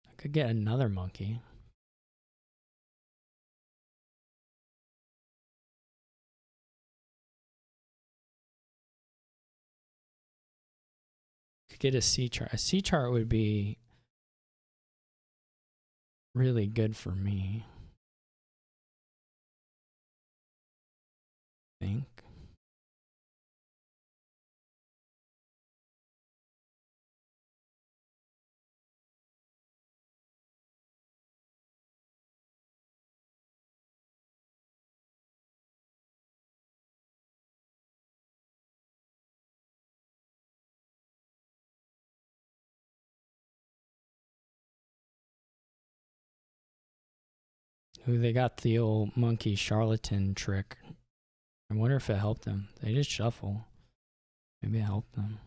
I could get another monkey. Could get a C chart. A C chart would be really good for me, I think. Ooh, they got the old monkey charlatan trick. I wonder if it helped them. They just shuffle. Maybe it helped them.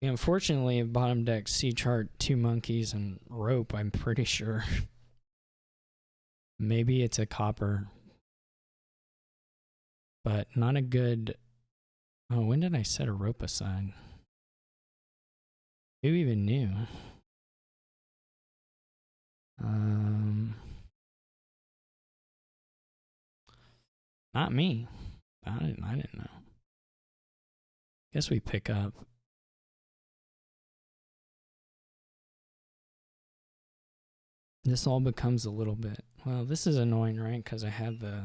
Yeah, unfortunately, bottom deck C chart 2 monkeys and rope, I'm pretty sure. Maybe it's a copper. But not a good... Oh, when did I set a rope aside? Who even knew? Not me. I didn't know. Guess we pick up. This all becomes a little bit... Well, this is annoying, right? Because I had the...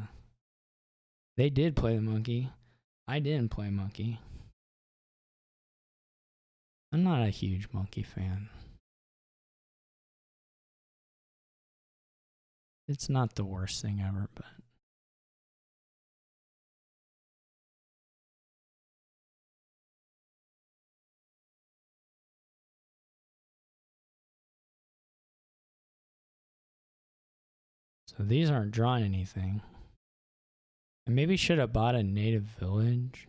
They did play the monkey. I didn't play monkey. I'm not a huge monkey fan. It's not the worst thing ever, but... So these aren't drawing anything. I maybe should have bought a native village.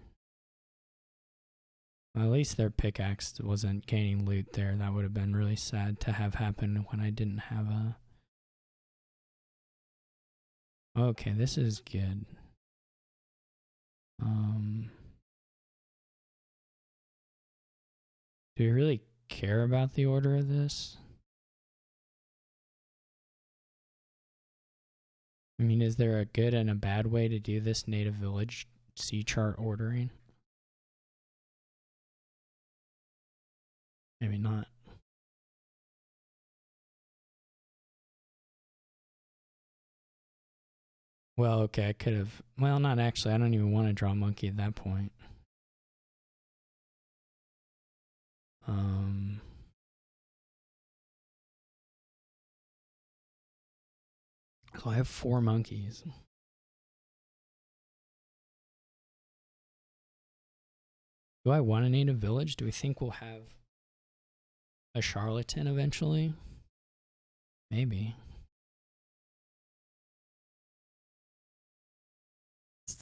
Well, at least their pickaxe wasn't gaining loot there. That would have been really sad to have happen when I didn't have a... Okay, this is good. Do we really care about the order of this? I mean, is there a good and a bad way to do this native village C chart ordering? Maybe not. Well, okay, I could have... Well, not actually. I don't even want to draw monkey at that point. So I have 4 monkeys. Do I want a native village? Do we think we'll have a charlatan eventually? Maybe.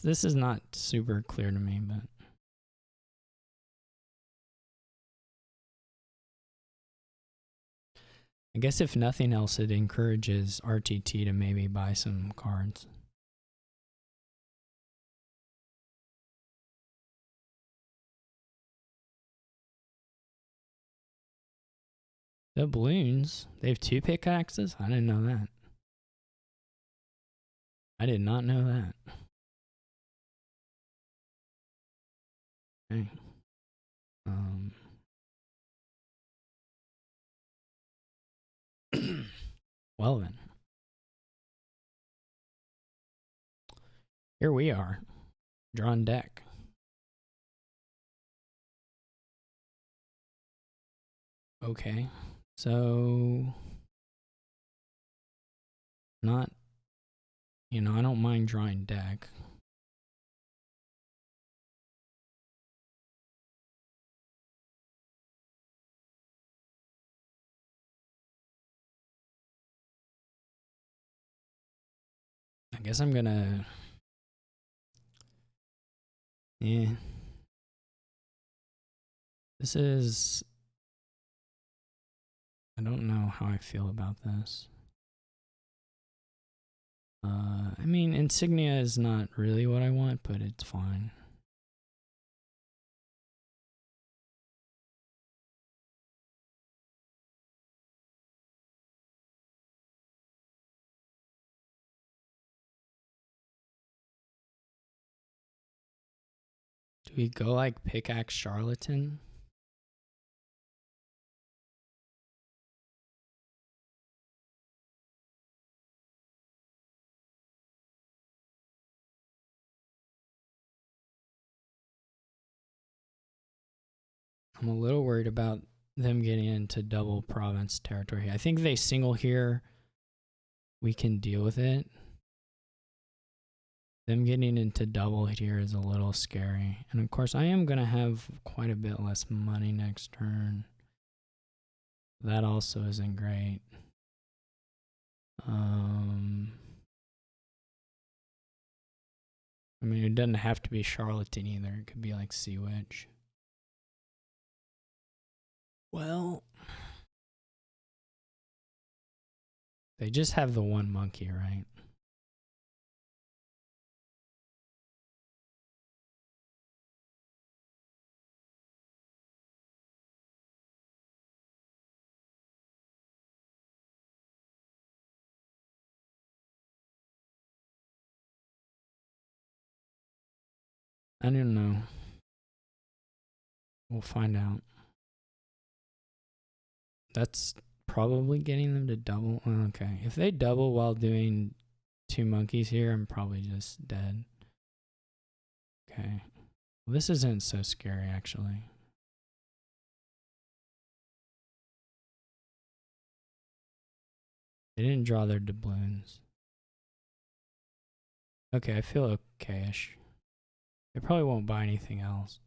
This is not super clear to me, but... I guess if nothing else, it encourages RTT to maybe buy some cards. The balloons, they have 2 pickaxes? I didn't know that. I did not know that. Okay. Well then. Here we are. Drawn deck. Okay. So... Not... You know, I don't mind drawing deck. I guess I'm gonna... Yeah. This is... I don't know how I feel about this. I mean, insignia is not really what I want, but it's fine. Do we go like pickaxe charlatan? I'm a little worried about them getting into double province territory. I think they single here. We can deal with it. Them getting into double here is a little scary. And of course, I am going to have quite a bit less money next turn. That also isn't great. I mean, it doesn't have to be Charlatan either. It could be like Sea Witch. Well, they just have the one monkey, right? I don't know. We'll find out. That's probably getting them to double. Okay. If they double while doing 2 monkeys here, I'm probably just dead. Okay. Well, this isn't so scary, actually. They didn't draw their doubloons. Okay, I feel okay-ish. They probably won't buy anything else.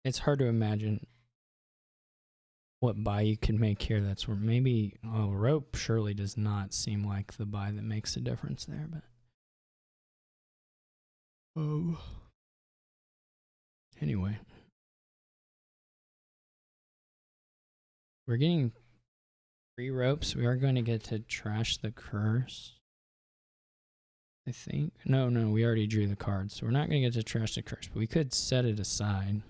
It's hard to imagine what buy you could make here. That's where maybe rope surely does not seem like the buy that makes a difference there, but anyway, we're getting 3 ropes. We are going to get to trash the curse, I think. No, we already drew the card, so we're not going to get to trash the curse, but we could set it aside.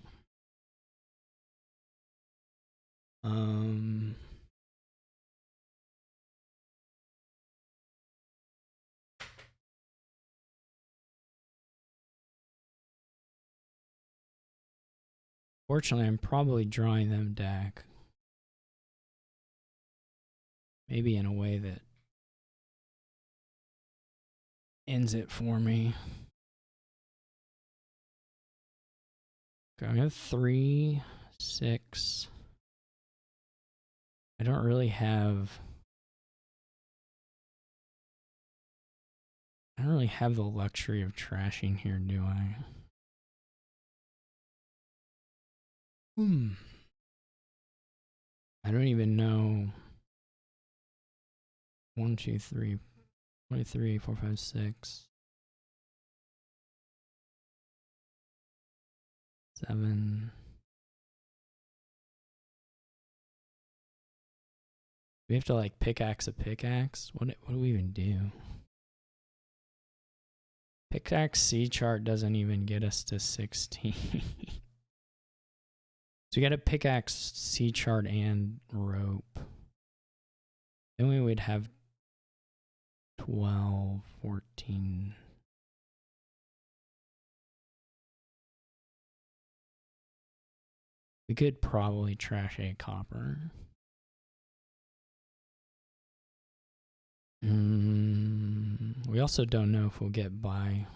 Fortunately, I'm probably drawing them deck. Maybe in a way that ends it for me. Okay, I have 3, 6. I don't really have the luxury of trashing here, do I? I don't even know. 1, 2, 3, 23, 4, 5, 6, 7. We have to like pickaxe a pickaxe. What do we even do? Pickaxe C chart doesn't even get us to 16. So we got to pickaxe C chart and rope. Then we would have 12, 14. We could probably trash a copper. We also don't know if we'll get by.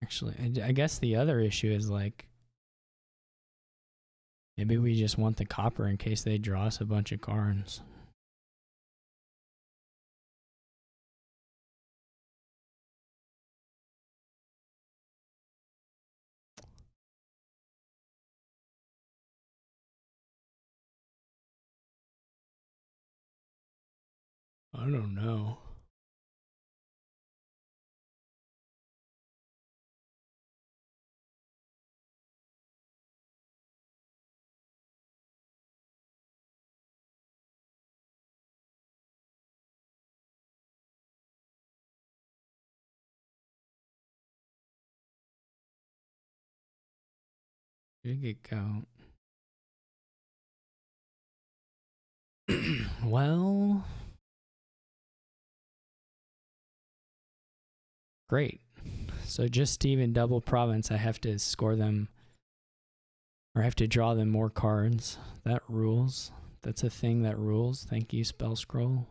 Actually, I guess the other issue is like, maybe we just want the copper in case they draw us a bunch of cards. I don't know. Did it go? Well, great. So just even double province, I have to score them, or I have to draw them more cards. That rules. That's a thing that rules. Thank you, Spell Scroll.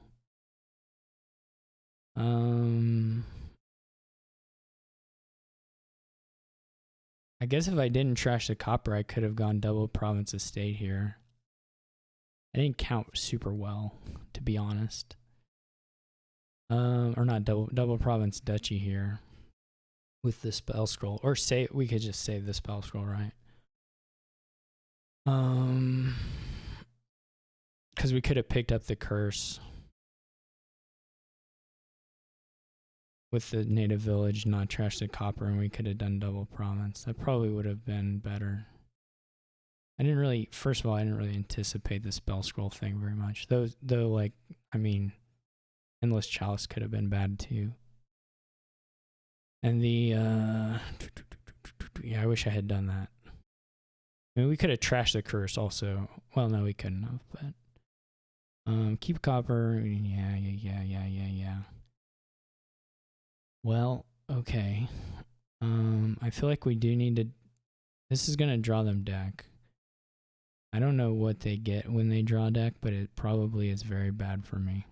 I guess if I didn't trash the copper, I could have gone double province estate here. I didn't count super well, to be honest. Or not double province duchy here with the spell scroll, or say we could just save the spell scroll, right? Because we could have picked up the curse with the native village, not trash the copper, and we could have done double province. That probably would have been better. I didn't really, first of all, I didn't really anticipate the spell scroll thing very much. Though, like, I mean, Endless Chalice could have been bad too. And the, yeah, I wish I had done that. I mean, we could have trashed the curse also. Well, no, we couldn't have, but, keep copper. Yeah. Well, okay. I feel like we do need to, this is going to draw them deck. I don't know what they get when they draw deck, but it probably is very bad for me.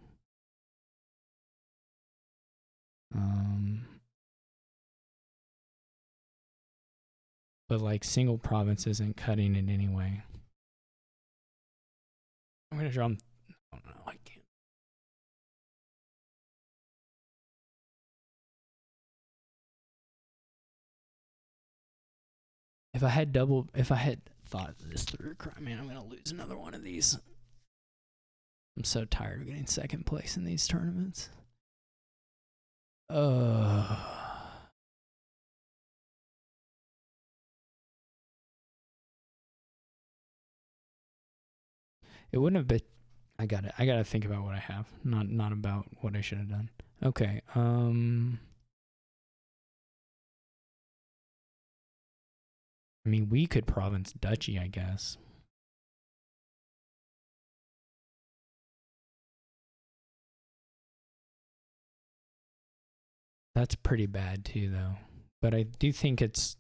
But like single province isn't cutting it anyway. I'm gonna draw them. Oh no, I can't. If I had thought this through, man, I'm gonna lose another one of these. I'm so tired of getting second place in these tournaments. It wouldn't have been. I gotta think about what I have, not about what I should have done. Okay. I mean, we could province duchy, I guess. That's pretty bad too, though. But I do think it's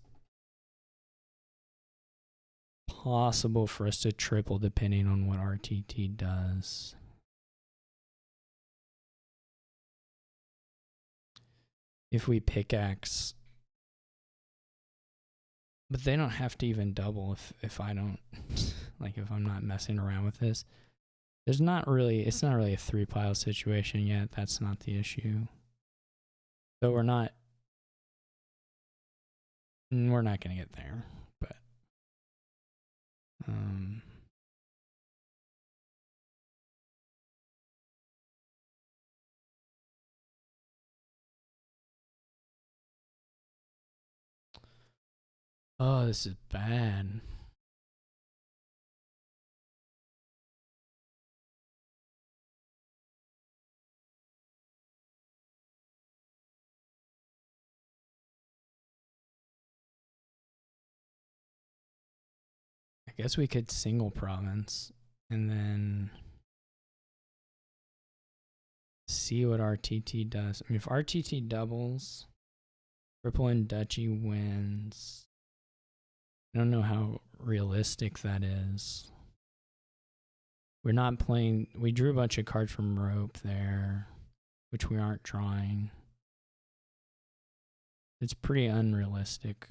possible for us to triple depending on what RTT does. If we pickaxe. But they don't have to even double if I don't, like if I'm not messing around with this. There's not really, it's not really a 3-pile situation yet. That's not the issue. So we're not going to get there, but oh, this is bad. I guess we could single province and then see what RTT does. I mean, if RTT doubles, triple and duchy wins. I don't know how realistic that is. We're not playing. We drew a bunch of cards from rope there, which we aren't drawing. It's pretty unrealistic.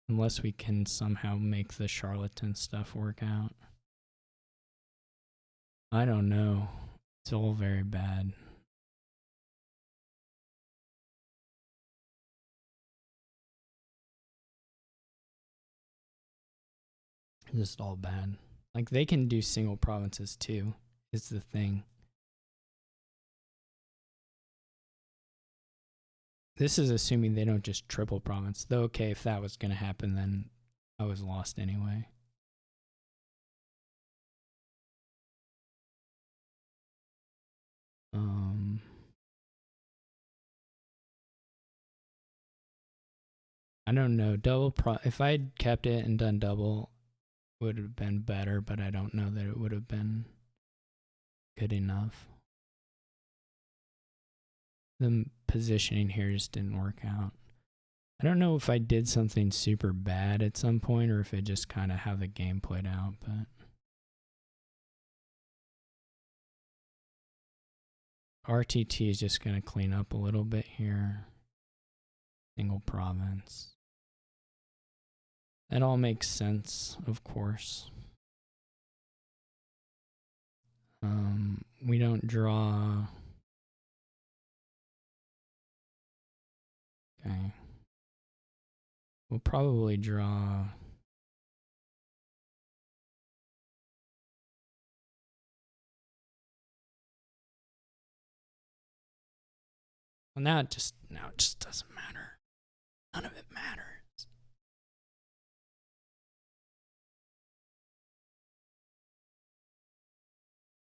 Unless we can somehow make the charlatan stuff work out. I don't know. It's all very bad. Just all bad. Like they can do single provinces too, is the thing. This is assuming they don't just triple province. Though, okay, if that was going to happen, then I was lost anyway. I don't know. If I had kept it and done double, would have been better, but I don't know that it would have been good enough. The positioning here just didn't work out. I don't know if I did something super bad at some point or if it just kind of how the game played out, but RTT is just going to clean up a little bit here. Single province. That all makes sense, of course. We don't draw. Okay. We'll probably draw. Well, now it just doesn't matter. None of it matters.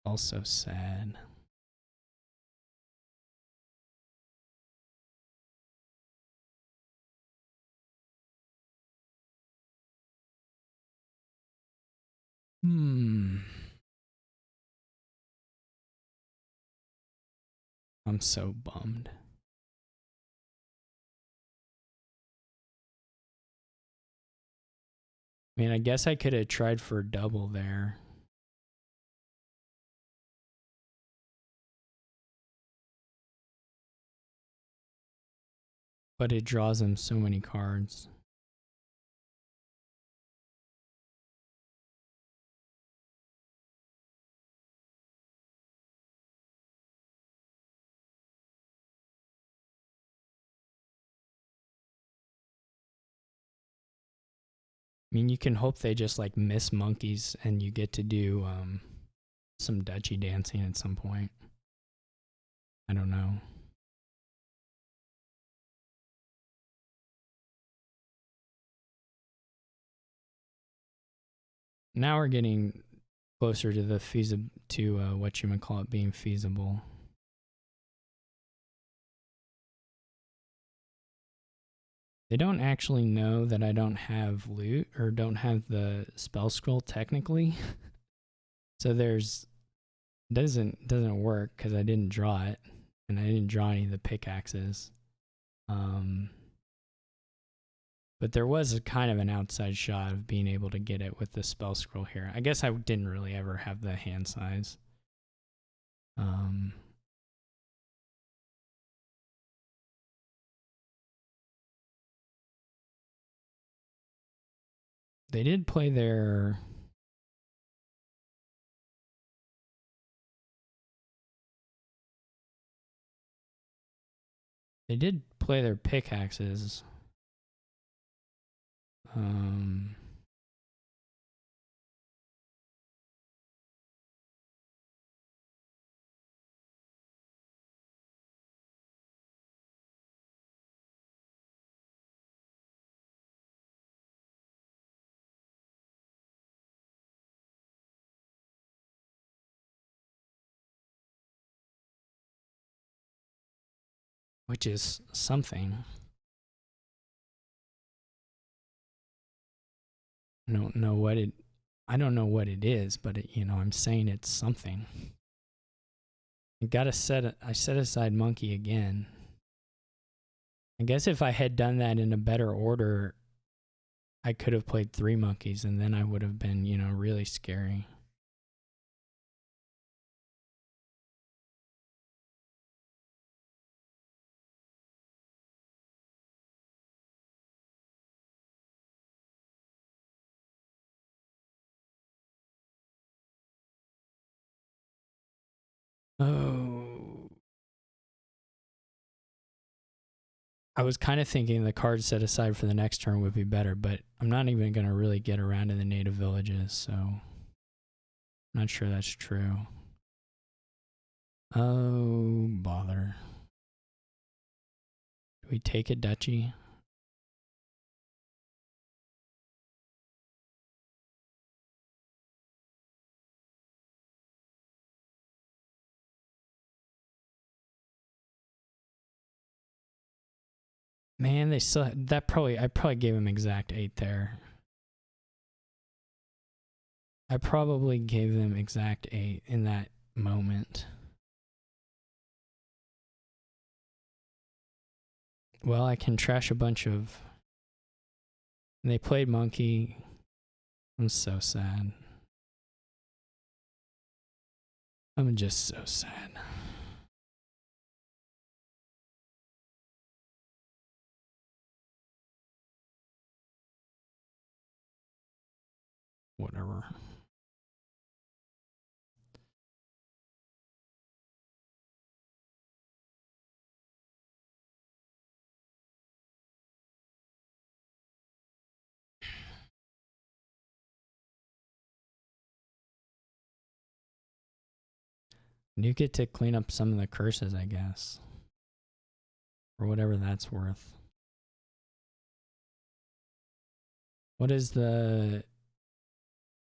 Also sad. I'm so bummed. I mean, I guess I could have tried for a double there. But it draws him so many cards. I mean, you can hope they just like miss monkeys and you get to do some Dutchy dancing at some point. I don't know. Now we're getting closer to the being feasible. They don't actually know that I don't have loot or don't have the spell scroll technically. So doesn't work because I didn't draw it and I didn't draw any of the pickaxes. But there was a kind of an outside shot of being able to get it with the spell scroll here. I guess I didn't really ever have the hand size. They did play their pickaxes. Which is something. I don't know what it is, but I'm saying it's something. I set aside monkey again. I guess if I had done that in a better order, I could have played 3 monkeys and then I would have been, really scary. Oh. I was kind of thinking the cards set aside for the next turn would be better, but I'm not even going to really get around to the native villages, so I'm not sure that's true. Oh, bother. Do we take a duchy? Man, they still I probably gave him exact 8 there. I probably gave them exact 8 in that moment. Well, I can trash a bunch of... They played monkey. I'm so sad. I'm just so sad. whatever. You get to clean up some of the curses, I guess. Or whatever that's worth. What is the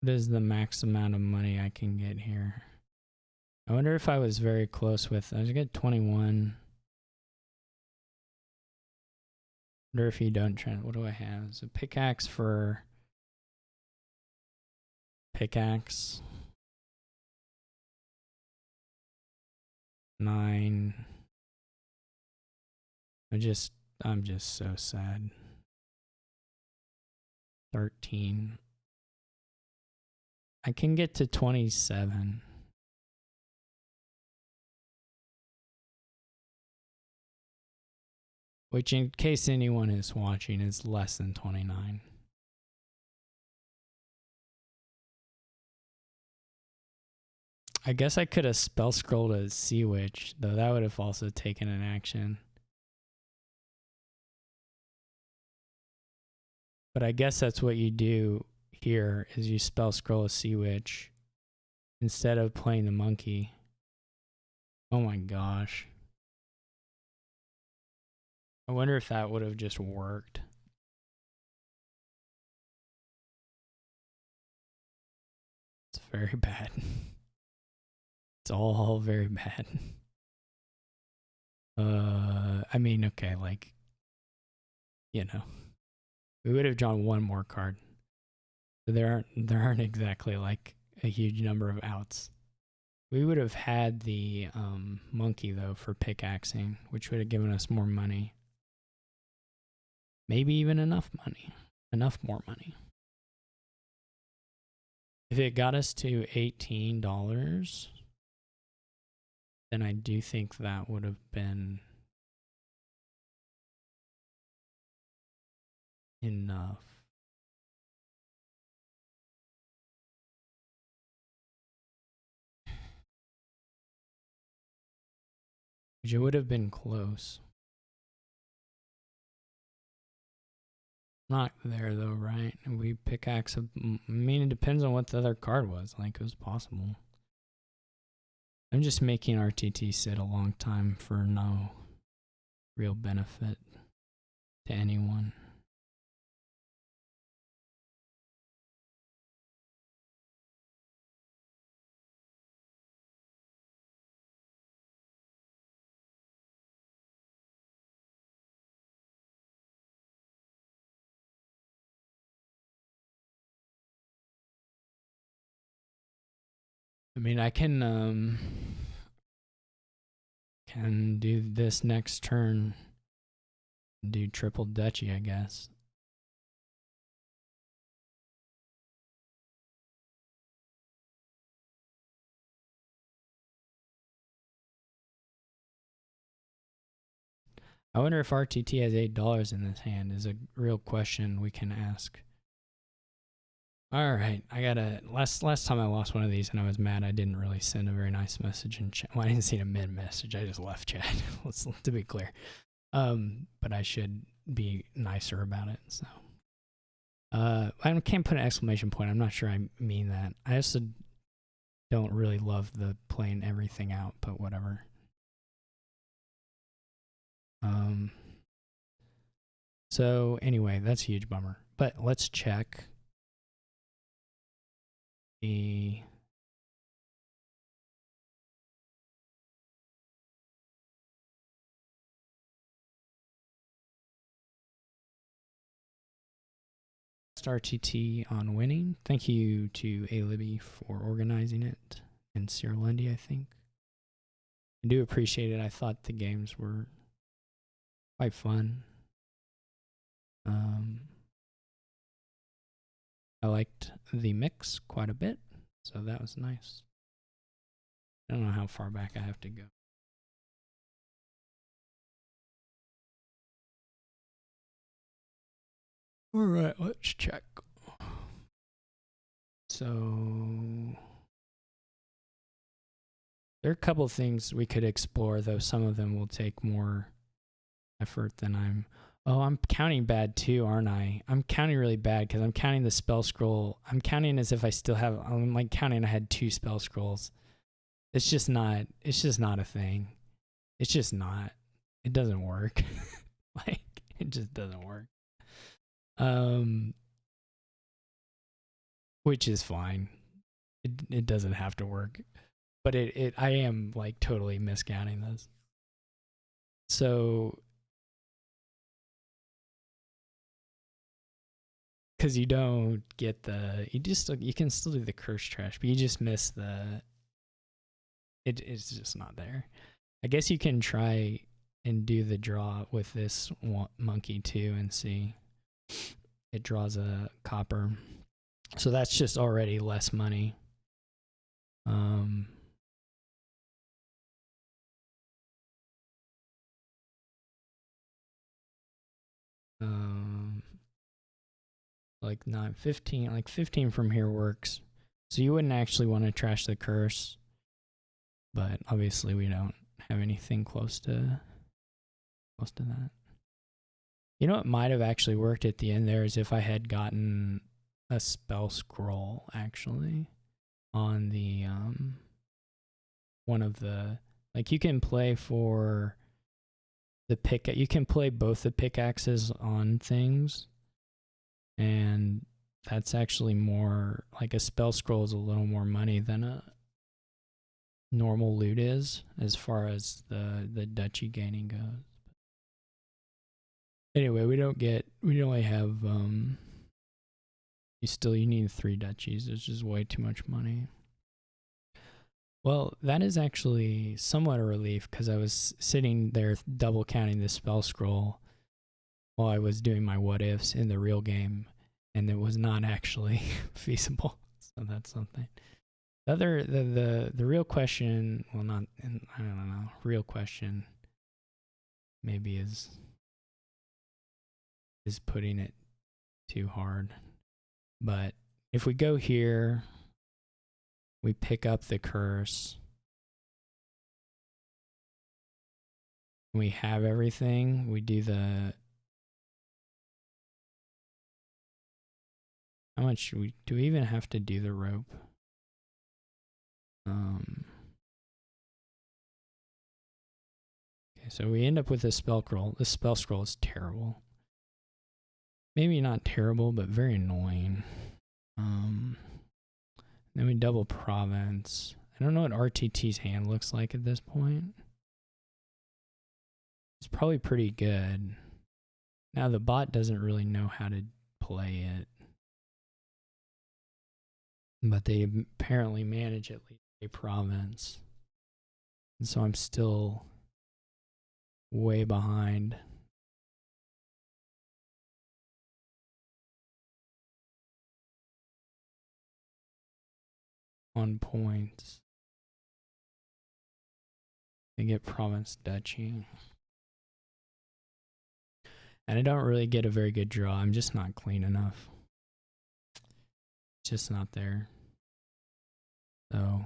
max amount of money I can get here? I wonder if I was very close with... I get 21. I wonder if you don't try... What do I have? Is a pickaxe for... Pickaxe. 9. I'm just so sad. 13. I can get to 27. Which, in case anyone is watching, is less than 29. I guess I could have spell scrolled a Sea Witch, though that would have also taken an action. But I guess that's what you do here, is you spell scroll a Sea Witch instead of playing the monkey. Oh my gosh. I wonder if that would have just worked. It's very bad. It's all very bad. I mean, okay, like, you know, we would have drawn one more card. So there aren't exactly like a huge number of outs. We would have had the monkey though for pickaxing, which would have given us more money. Maybe even enough money. Enough more money. If it got us to $18, then I do think that would have been enough. Which it would have been close. Not there though, right? We pickaxe. I mean, it depends on what the other card was. Like, it was possible. I'm just making RTT sit a long time for no real benefit to anyone. I mean, I can do this next turn. Do triple duchy, I guess. I wonder if RTT has $8 in his hand is a real question we can ask. All right, I gotta. Last time I lost one of these and I was mad. I didn't really send a very nice message in chat. Well, I didn't send a mid message. I just left chat. Let's to be clear. But I should be nicer about it. So, I can't put an exclamation point. I'm not sure I mean that. I also don't really love the playing everything out, but whatever. So anyway, that's a huge bummer. But let's check the RTT on winning. Thank you to A-Libby for organizing it, and Sierra Lundy, I think. I do appreciate it. I thought the games were quite fun. I liked the mix quite a bit, so that was nice. I don't know how far back I have to go. All right, let's check. So there are a couple things we could explore, though some of them will take more effort than I'm. Oh, I'm counting bad too, aren't I? I'm counting really bad because I'm counting the spell scroll. I'm counting as if I still have. I'm like counting I had 2 spell scrolls. It's just not. It's just not a thing. It's just not. It doesn't work. Like it just doesn't work. Which is fine. It doesn't have to work. But I am like totally miscounting this. So because you don't get you can still do the curse trash, but you just miss it's just not there. I guess you can try and do the draw with this monkey too and see. It draws a copper. So that's just already less money. Like 9, 15, like 15 from here works. So you wouldn't actually want to trash the curse, but obviously we don't have anything close to that. You know what might have actually worked at the end there is if I had gotten a spell scroll actually on the one of the, like you can play for the you can play both the pickaxes on things, and that's actually more like a spell scroll is a little more money than a normal loot is as far as the duchy gaining goes. Anyway, we only have you need 3 duchies. It's just way too much money. Well, that is actually somewhat a relief because I was sitting there double counting the spell scroll while I was doing my what ifs in the real game, and it was not actually feasible. So that's something. The real question, well, not, I don't know, real question maybe is putting it too hard. But if we go here, we pick up the curse. We have everything. We do the, how much do we even have to do the rope? Okay, so we end up with a spell scroll. This spell scroll is terrible. Maybe not terrible, but very annoying. Then we double province. I don't know what RTT's hand looks like at this point. It's probably pretty good. Now the bot doesn't really know how to play it, but they apparently manage at least a province. And so I'm still way behind. On points. They get province duchy. And I don't really get a very good draw. I'm just not clean enough. It's just not there. So,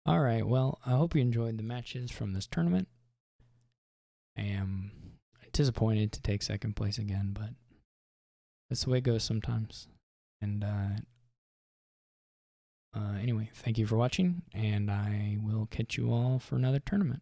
alright, well, I hope you enjoyed the matches from this tournament. I am disappointed to take second place again, but that's the way it goes sometimes. And anyway, thank you for watching, and I will catch you all for another tournament.